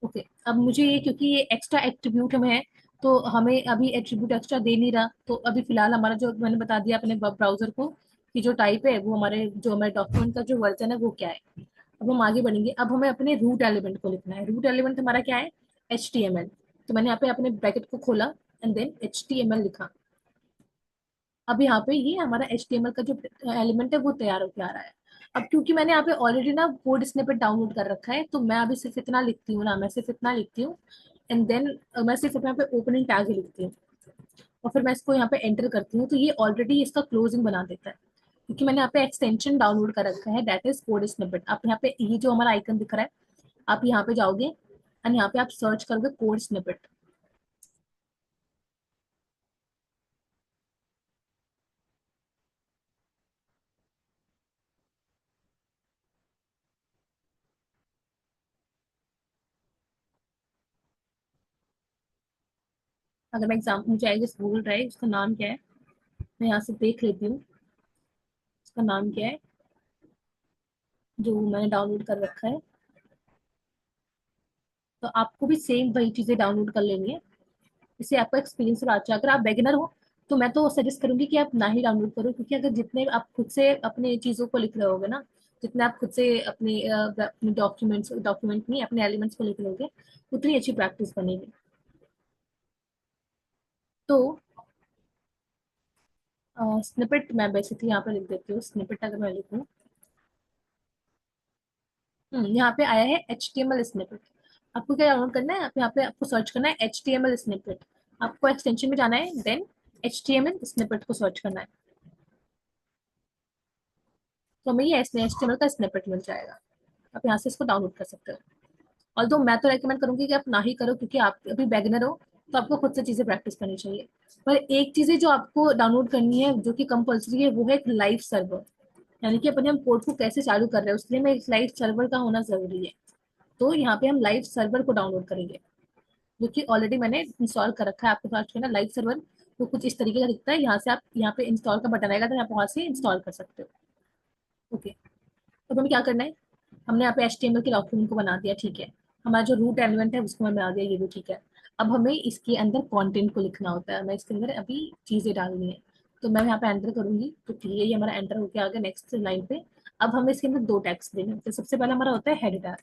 ओके, अब मुझे ये, क्योंकि ये एक्स्ट्रा एट्रीब्यूट में है, तो हमें अभी एट्रीब्यूट एक्स्ट्रा दे नहीं रहा, तो अभी फिलहाल हमारा जो मैंने बता दिया अपने ब्राउजर को कि जो टाइप है वो हमारे, जो हमारे डॉक्यूमेंट का जो वर्जन है वो क्या है। अब हम आगे बढ़ेंगे, अब हमें अपने रूट एलिमेंट को लिखना है। रूट एलिमेंट हमारा क्या है, HTML। तो मैंने यहाँ पे अपने ब्रैकेट को खोला एंड देन HTML लिखा। अब यहाँ पे ये हमारा HTML का जो एलिमेंट है वो तैयार होकर आ रहा है। अब क्योंकि मैंने यहाँ पे ऑलरेडी ना कोड स्निपेट डाउनलोड कर रखा है, तो मैं अभी सिर्फ इतना लिखती हूँ ना, मैं सिर्फ इतना लिखती हूँ, एंड देन मैं सिर्फ यहाँ पे ओपनिंग टैग ही लिखती हूँ, और फिर मैं इसको यहाँ पे एंटर करती हूँ, तो ये ऑलरेडी इसका क्लोजिंग बना देता है, क्योंकि मैंने यहाँ पे एक्सटेंशन डाउनलोड कर रखा है, दैट इज कोड स्निपेट। आप यहाँ पे ये जो हमारा आइकन दिख रहा है, आप यहाँ पे जाओगे एंड यहाँ पे आप सर्च करोगे कोड स्निपेट। अगर मैं एग्जाम, मुझे आई गेस भूल रहा है उसका नाम क्या है, मैं यहाँ से देख लेती हूँ उसका नाम क्या है, जो मैंने डाउनलोड कर रखा है। तो आपको भी सेम वही चीजें डाउनलोड कर लेनी है, इससे आपको एक्सपीरियंस और अच्छा। अगर आप बेगिनर हो तो मैं तो सजेस्ट करूंगी कि आप ना ही डाउनलोड करो, क्योंकि अगर जितने आप खुद से अपने चीजों को लिख रहे होगे ना, जितने आप खुद से अपने डॉक्यूमेंट नहीं, अपने एलिमेंट्स को लिख रहे होगे, उतनी अच्छी प्रैक्टिस बनेगी। तो स्निपेट मैं बेसिकली यहाँ पे लिख देती हूँ, स्निपेट अगर मैं लिखूँ, यहाँ पे आया है HTML स्निपेट। आपको क्या डाउनलोड करना है, आप यहाँ पे आपको सर्च करना है HTML स्निपेट। आपको एक्सटेंशन में जाना है, देन HTML स्निपेट को सर्च करना है, तो हमें ये HTML का स्निपेट मिल जाएगा। आप यहाँ से इसको डाउनलोड कर सकते हो। ऑल्दो मैं तो रेकमेंड करूंगी कि आप ना ही करो, क्योंकि आप अभी बैगनर हो, तो आपको खुद से चीजें प्रैक्टिस करनी चाहिए। पर एक चीज है जो आपको डाउनलोड करनी है, जो कि कंपलसरी है, वो है एक लाइव सर्वर। यानी कि अपने हम कोड को कैसे चालू कर रहे हैं, उसके लिए में एक लाइव सर्वर का होना जरूरी है। तो यहाँ पे हम लाइव सर्वर को डाउनलोड करेंगे, जो कि ऑलरेडी मैंने इंस्टॉल कर रखा है। आपको सर्च करना लाइव सर्वर, तो कुछ इस तरीके का दिखता है। यहाँ से आप, यहाँ पे इंस्टॉल का बटन आएगा, तो आप वहां से इंस्टॉल कर सकते हो। ओके, तो हमें क्या करना है, हमने यहाँ पे HTML के डॉक्यूमेंट को बना दिया, ठीक है। हमारा जो रूट एलिमेंट है उसको हमें बना दिया, ये भी ठीक है। अब हमें इसके अंदर कंटेंट को लिखना होता है, हमें इसके अंदर अभी चीजें डालनी है। तो मैं यहाँ पे एंटर करूंगी, तो ठीक है, ये हमारा एंटर होकर आ गया नेक्स्ट लाइन पे। अब हमें इसके अंदर दो टैग्स देने होते हैं। सबसे पहला हमारा होता है head tag,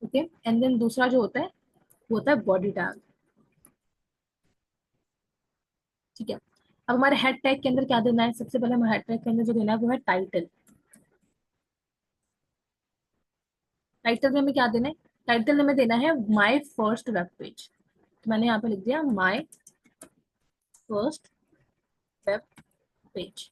okay, and then दूसरा जो होता है वो होता है बॉडी टैग, ठीक है। अब हमारे हेड टैग के अंदर क्या देना है, सबसे पहले हमारे हेड टैग के अंदर जो देना है वो है टाइटल। टाइटल में हमें क्या देना है, टाइटल में देना है माई फर्स्ट वेब पेज। तो मैंने यहाँ पे लिख दिया माई फर्स्ट वेब पेज।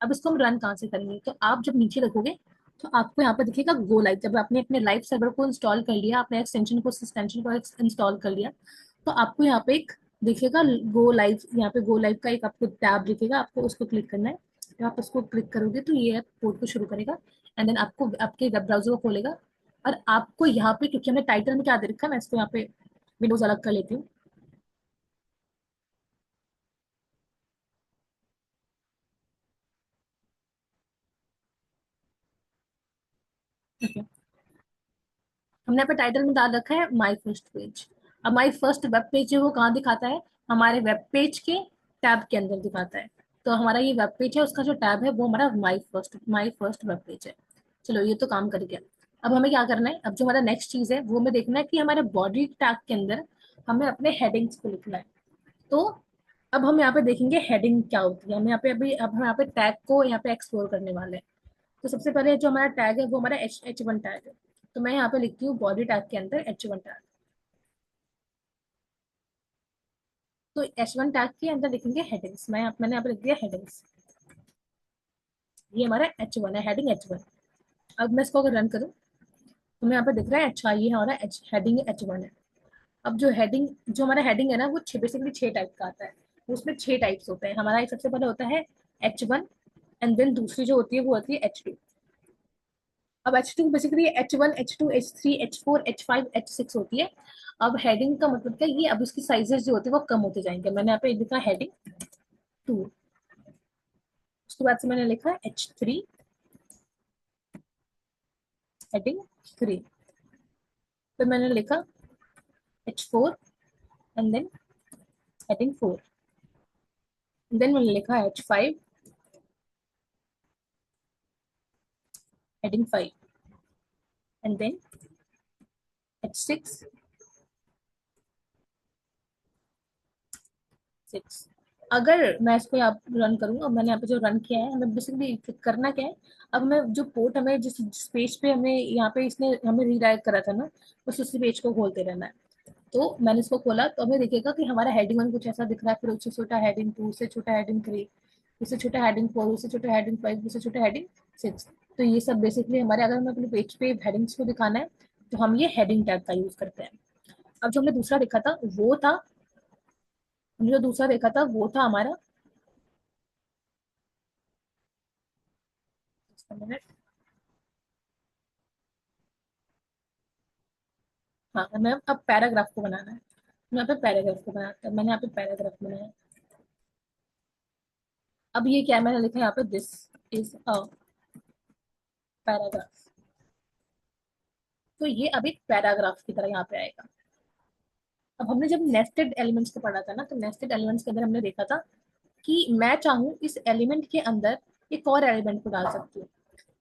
अब इसको हम रन कहाँ से करेंगे, तो आप जब नीचे रखोगे तो आपको यहाँ पे दिखेगा गो लाइव। जब आपने अपने लाइव सर्वर को इंस्टॉल कर लिया, अपने एक्सटेंशन को इंस्टॉल कर लिया, तो आपको यहाँ पे एक दिखेगा गो लाइव। यहाँ पे गो लाइव का एक आपको टैब दिखेगा, आपको उसको क्लिक करना है। जब आप उसको क्लिक करोगे तो ये ऐप कोड को शुरू करेगा, एंड देन आपको आपके वेब ब्राउजर को खोलेगा। और आपको यहाँ पे, क्योंकि हमने टाइटल में क्या दे रखा है, मैं इसको यहाँ पे विंडोज अलग कर लेती हूँ। ठीक है, हमने यहाँ पे टाइटल में डाल रखा है माई फर्स्ट पेज। अब माई फर्स्ट वेब पेज है वो कहाँ दिखाता है, हमारे वेब पेज के टैब के अंदर दिखाता है। तो हमारा ये वेब पेज है, उसका जो टैब है वो हमारा माई फर्स्ट वेब पेज है। चलो, ये तो काम कर गया। अब हमें क्या करना है, अब जो हमारा नेक्स्ट चीज है वो हमें देखना है कि हमारे बॉडी टैग के अंदर हमें अपने हेडिंग्स को लिखना है। तो अब हम यहाँ पे देखेंगे हेडिंग क्या होती है। हम यहाँ पे अभी, अब हम यहाँ पे टैग को यहाँ पे एक्सप्लोर करने वाले हैं। तो सबसे पहले जो हमारा टैग है वो हमारा H1 टैग है। तो मैं यहाँ पे लिखती हूँ बॉडी टैग के अंदर H1 टैग। तो H1 टैग के अंदर लिखेंगे हेडिंग्स। मैंने यहाँ पे लिख दिया हेडिंग्स। ये हमारा H1 है, हेडिंग H1। अब मैं इसको अगर रन करूँ तो मैं यहाँ पे दिख रहा है, अच्छा ये हमारा हेडिंग H1 है। अब जो हेडिंग, जो हमारा हेडिंग है ना, वो बेसिकली 6 टाइप का आता है। उसमें 6 टाइप्स होते हैं। हमारा एक सबसे पहले होता है H1, एंड देन दूसरी जो होती है वो होती है H2। अब H2 basically H1, H2, H3, H4, H5, H6 होती है। अब हेडिंग का मतलब क्या है, ये अब इसकी साइजेस जो होती है वो कम होते जाएंगे। मैंने यहाँ पे लिखा हेडिंग, टू। उसके बाद से मैंने लिखा H3 हेडिंग 3। फिर मैंने लिखा H4 and then heading 4। Then मैंने लिखा H5 heading 5 and then H6 6। अगर मैं इसको यहाँ रन करूँ, अब मैंने यहाँ पे जो रन किया है, हमें बेसिकली करना क्या है। अब मैं जो पोर्ट हमें जिस पेज पे हमें यहाँ पे इसने हमें रीडायरेक्ट करा था ना, बस उसी पेज को खोलते रहना है। तो मैंने इसको खोला तो हमें दिखेगा कि हमारा हेडिंग वन कुछ ऐसा दिख रहा है, फिर उससे छोटा हेडिंग टू, उससे छोटा हेडिंग थ्री, उससे छोटा हेडिंग फोर, उससे छोटा हेडिंग फाइव, उससे छोटा हेडिंग सिक्स। तो ये सब बेसिकली हमारे, अगर हमें अपने पेज पे हेडिंग्स को दिखाना है तो हम ये हेडिंग टैग का यूज करते हैं। अब जो हमने दूसरा देखा था वो था, हमने जो दूसरा देखा था वो था हमारा, हाँ हमें अब पैराग्राफ को बनाना है। यहाँ पे पैराग्राफ को बनाता है, मैंने यहाँ पे पैराग्राफ बनाया। अब ये क्या है, मैंने लिखा है यहाँ पे दिस इज अ पैराग्राफ। तो ये अब एक पैराग्राफ की तरह यहाँ पे आएगा। अब हमने जब नेस्टेड एलिमेंट्स को पढ़ा था ना, तो नेस्टेड एलिमेंट्स के अंदर हमने देखा था कि मैं चाहूँ इस एलिमेंट के अंदर एक और एलिमेंट को डाल सकती हूँ।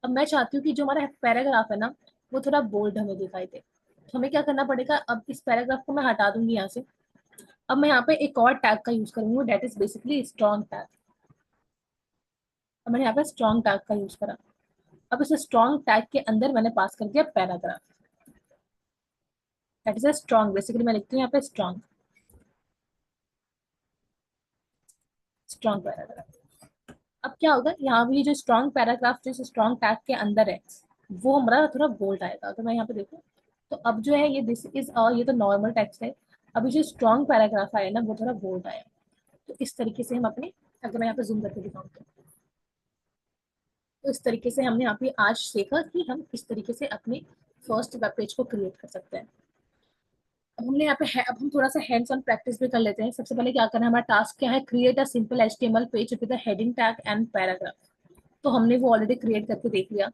अब मैं चाहती हूँ कि जो हमारा पैराग्राफ है ना, वो थोड़ा बोल्ड हमें दिखाई दे। तो हमें क्या करना पड़ेगा, अब इस पैराग्राफ को मैं हटा दूंगी यहाँ से। अब मैं यहाँ पे एक और टैग का यूज करूंगी, that is basically strong tag. अब मैंने यहाँ पे स्ट्रॉन्ग टैग का यूज करा। अब इस स्ट्रॉन्ग टैग के अंदर मैंने पास कर दिया paragraph. That is a strong, basically मैं लिखती हूँ यहाँ पे स्ट्रॉन्ग, स्ट्रॉन्ग पैराग्राफ। अब क्या होगा, यहाँ भी जो स्ट्रॉन्ग पैराग्राफ जो स्ट्रॉन्ग टैग के अंदर है, वो हमारा थोड़ा बोल्ड आएगा। अगर मैं यहाँ पे देखूँ तो अब जो है ये दिस इज, ये तो नॉर्मल टेक्स्ट है। अभी जो स्ट्रॉन्ग पैराग्राफ आया ना, वो थोड़ा बोल्ड आया। तो इस तरीके से हम अपने, अगर मैं यहाँ पे जूम करके दिखाऊँ तो इस तरीके से हमने यहाँ पे आज सीखा कि हम किस तरीके से अपने फर्स्ट वेब पेज को क्रिएट कर सकते हैं। अब हमने यहाँ पे अब हम थोड़ा सा हैंड्स ऑन प्रैक्टिस भी कर लेते हैं। सबसे पहले क्या करना है, हमारा टास्क क्या है, create a simple HTML page with the heading tag and paragraph. तो हमने वो ऑलरेडी क्रिएट करके देख लिया।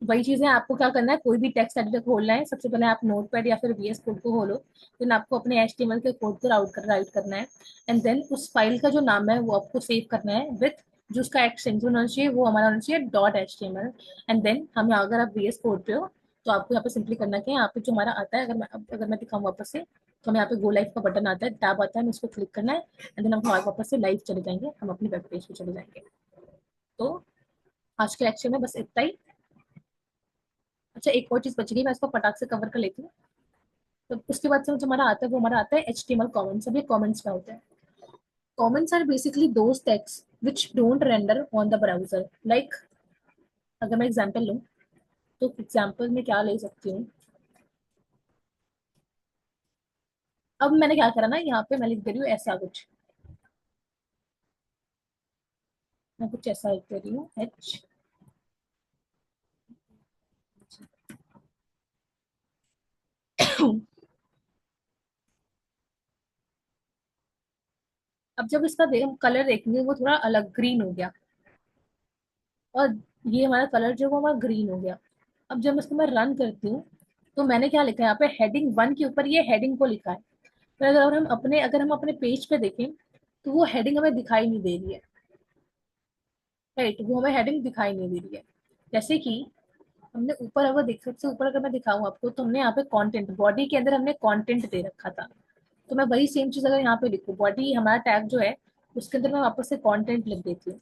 वही चीज है, आपको क्या करना है, कोई भी टेक्स्ट एडिटर खोलना है। सबसे पहले आप नोटपैड या फिर वीएस कोड को खोलो। देन आपको अपने एचटीएमएल के कोड को राइट करना है। एंड देन उस फाइल का जो नाम है वो आपको सेव करना है विथ, जो उसका एक्सटेंशन होना चाहिए वो हमारा होना चाहिए डॉट एचटीएमएल। एंड देन हम, अगर आप वीएस कोड पे हो तो आपको यहाँ पे सिंपली करना क्या है, यहाँ पे जो हमारा आता है, अगर मैं दिखाऊँ वापस से, तो हमें यहाँ पे गो लाइव का बटन आता है, टैब आता है, उसको क्लिक करना है। एंड देन हम वापस से लाइव चले जाएंगे, हम अपनी वेब पेज पे चले जाएंगे। तो आज के लेक्चर में बस इतना ही। अच्छा, एक और चीज बच गई, मैं इसको फटाक से कवर कर लेती हूँ। तो उसके बाद से जो हमारा आता है वो हमारा आता है HTML कमेंट्स। अब ये कमेंट्स क्या होते हैं, comments are basically those text which don't render on the browser. Like अगर मैं एग्जांपल लूँ तो एग्जांपल में क्या ले सकती हूँ। अब मैंने क्या करा ना, यहाँ पे मैं लिख दे रही हूँ ऐसा कुछ, मैं कुछ ऐसा लिख दे रही हूँ एच। अब जब इसका हम कलर देखेंगे वो थोड़ा अलग ग्रीन हो गया, और ये हमारा कलर जो वो हमारा ग्रीन हो गया। अब जब इसको मैं रन करती हूँ तो मैंने क्या लिखा है यहाँ पे, हेडिंग वन के ऊपर ये हेडिंग को लिखा है। पर अगर हम अपने पेज पे देखें तो वो हेडिंग हमें दिखाई नहीं दे रही है। राइट, वो हमें हेडिंग दिखाई नहीं दे रही है। जैसे कि हमने ऊपर, अगर देख, सबसे ऊपर अगर मैं दिखाऊं आपको, तो हमने यहाँ पे कंटेंट, बॉडी के अंदर हमने कंटेंट दे रखा था। तो मैं वही सेम चीज अगर यहाँ पे लिखूं, बॉडी हमारा टैग जो है उसके अंदर मैं वापस से कंटेंट लिख देती हूँ।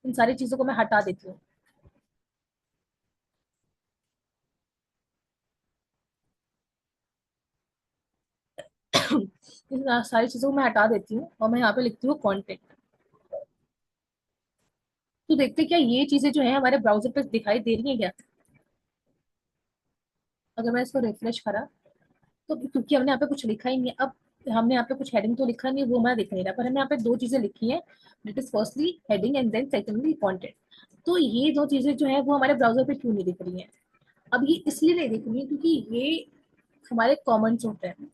इन सारी चीजों को मैं हटा देती हूँ। इन सारी चीजों को मैं हटा देती हूँ और मैं यहाँ पे लिखती हूँ कंटेंट। तो देखते क्या ये चीजें जो है हमारे ब्राउजर पे दिखाई दे रही है क्या। अगर मैं इसको रिफ्रेश करा तो, क्योंकि हमने यहाँ पे कुछ लिखा ही नहीं है। अब हमने यहाँ पे कुछ हेडिंग तो लिखा नहीं, वो हमारा दिख नहीं रहा, पर हमने यहाँ पे दो चीजें लिखी है, that is firstly heading and then secondly content. तो ये दो चीजें जो है वो हमारे ब्राउजर पे क्यों नहीं दिख रही है। अब ये इसलिए नहीं दिख रही है क्योंकि ये हमारे कमेंट्स होते हैं।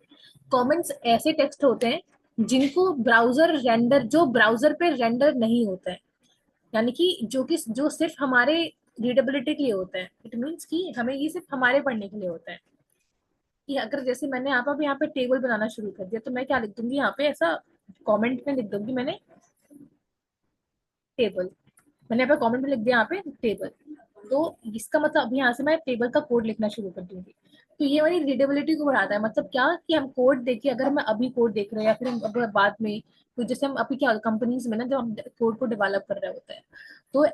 कमेंट्स ऐसे टेक्स्ट होते हैं जिनको ब्राउजर रेंडर, जो ब्राउजर पे रेंडर नहीं होता है, यानी कि जो सिर्फ हमारे रीडेबिलिटी के लिए होता है। इट मीन्स कि हमें ये सिर्फ हमारे पढ़ने के लिए होता है। कि अगर जैसे मैंने यहाँ पे टेबल बनाना शुरू कर दिया, तो मैं क्या लिख दूंगी यहाँ पे, ऐसा कमेंट में लिख दूंगी मैंने टेबल। मैंने यहाँ पे कमेंट में लिख दिया यहाँ पे टेबल। तो इसका मतलब अभी यहाँ से मैं टेबल का कोड लिखना शुरू कर दूंगी। तो ये हमारी रीडेबिलिटी को बढ़ाता है। मतलब क्या कि हम कोड देखिए, अगर हम अभी कोड देख रहे हैं या फिर हम अगर बाद में, तो जैसे हम अभी क्या कंपनीज में ना, जब हम कोड को डेवलप कर रहे होते हैं, तो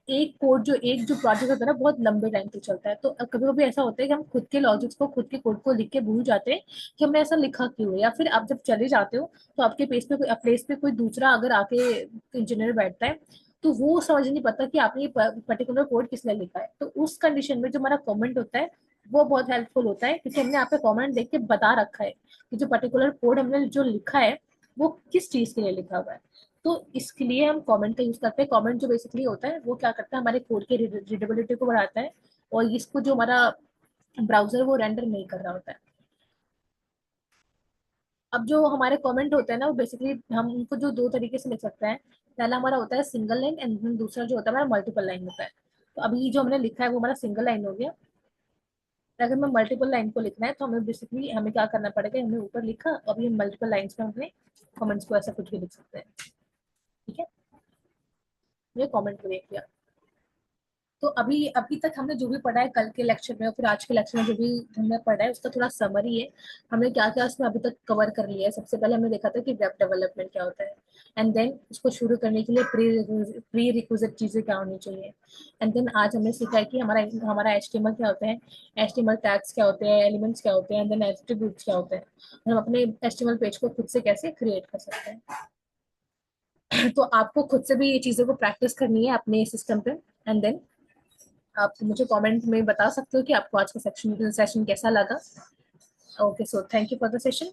एक जो प्रोजेक्ट होता है ना, बहुत लंबे टाइम तक चलता है। तो कभी कभी ऐसा होता है कि हम खुद के लॉजिक्स को, खुद के कोड को लिख के भूल जाते हैं कि हमने ऐसा लिखा क्यों है। या फिर आप जब चले जाते हो, तो आपके प्लेस पे कोई दूसरा अगर आके इंजीनियर बैठता है, तो वो समझ नहीं पाता कि आपने ये पर्टिकुलर कोड किस लिए लिखा है। तो उस कंडीशन में जो हमारा कमेंट होता है, वो बहुत हेल्पफुल होता है, क्योंकि हमने आपका कमेंट देख के बता रखा है कि जो पर्टिकुलर कोड हमने जो लिखा है, वो किस चीज के लिए लिखा हुआ है। तो इसके लिए हम कमेंट का यूज करते हैं। कमेंट जो बेसिकली होता है, वो क्या करता है, हमारे कोड की रीडेबिलिटी को बढ़ाता है, और इसको जो हमारा ब्राउजर वो रेंडर नहीं कर रहा होता है। अब जो हमारे कमेंट होते हैं ना, वो बेसिकली हम उनको जो दो तरीके से लिख सकते हैं। पहला हमारा होता है सिंगल लाइन, एंड दूसरा जो होता है हमारा मल्टीपल लाइन होता है। तो अभी जो हमने लिखा है वो हमारा सिंगल लाइन हो गया। अगर हमें मल्टीपल लाइन को लिखना है, तो हमें बेसिकली हमें क्या करना पड़ेगा, हमने ऊपर लिखा, अभी हम मल्टीपल लाइन्स में अपने कमेंट्स को ऐसा कुछ भी लिख सकते हैं। ठीक है, ये कमेंट को देख लिया। तो अभी अभी तक हमने जो भी पढ़ा है कल के लेक्चर में और फिर आज के लेक्चर में जो भी हमने पढ़ा है, उसका थोड़ा समरी है। हमने क्या क्या उसमें अभी तक कवर कर लिया है। सबसे पहले हमने देखा था कि वेब डेवलपमेंट क्या होता है, एंड देन उसको शुरू करने के लिए प्री रिक्विजिट चीजें क्या होनी चाहिए। एंड देन आज हमने सीखा है कि हमारा हमारा एचटीएमएल क्या होता है, एचटीएमएल टैग्स क्या होते हैं, एलिमेंट्स क्या होते हैं, एंड देन एट्रीब्यूट्स क्या होते हैं, और हम अपने एचटीएमएल पेज को खुद से कैसे क्रिएट कर सकते हैं। तो आपको खुद से भी ये चीजों को प्रैक्टिस करनी है अपने सिस्टम पे। एंड देन आप मुझे कमेंट में बता सकते हो कि आपको आज का सेशन कैसा लगा। Okay, so thank you for the session.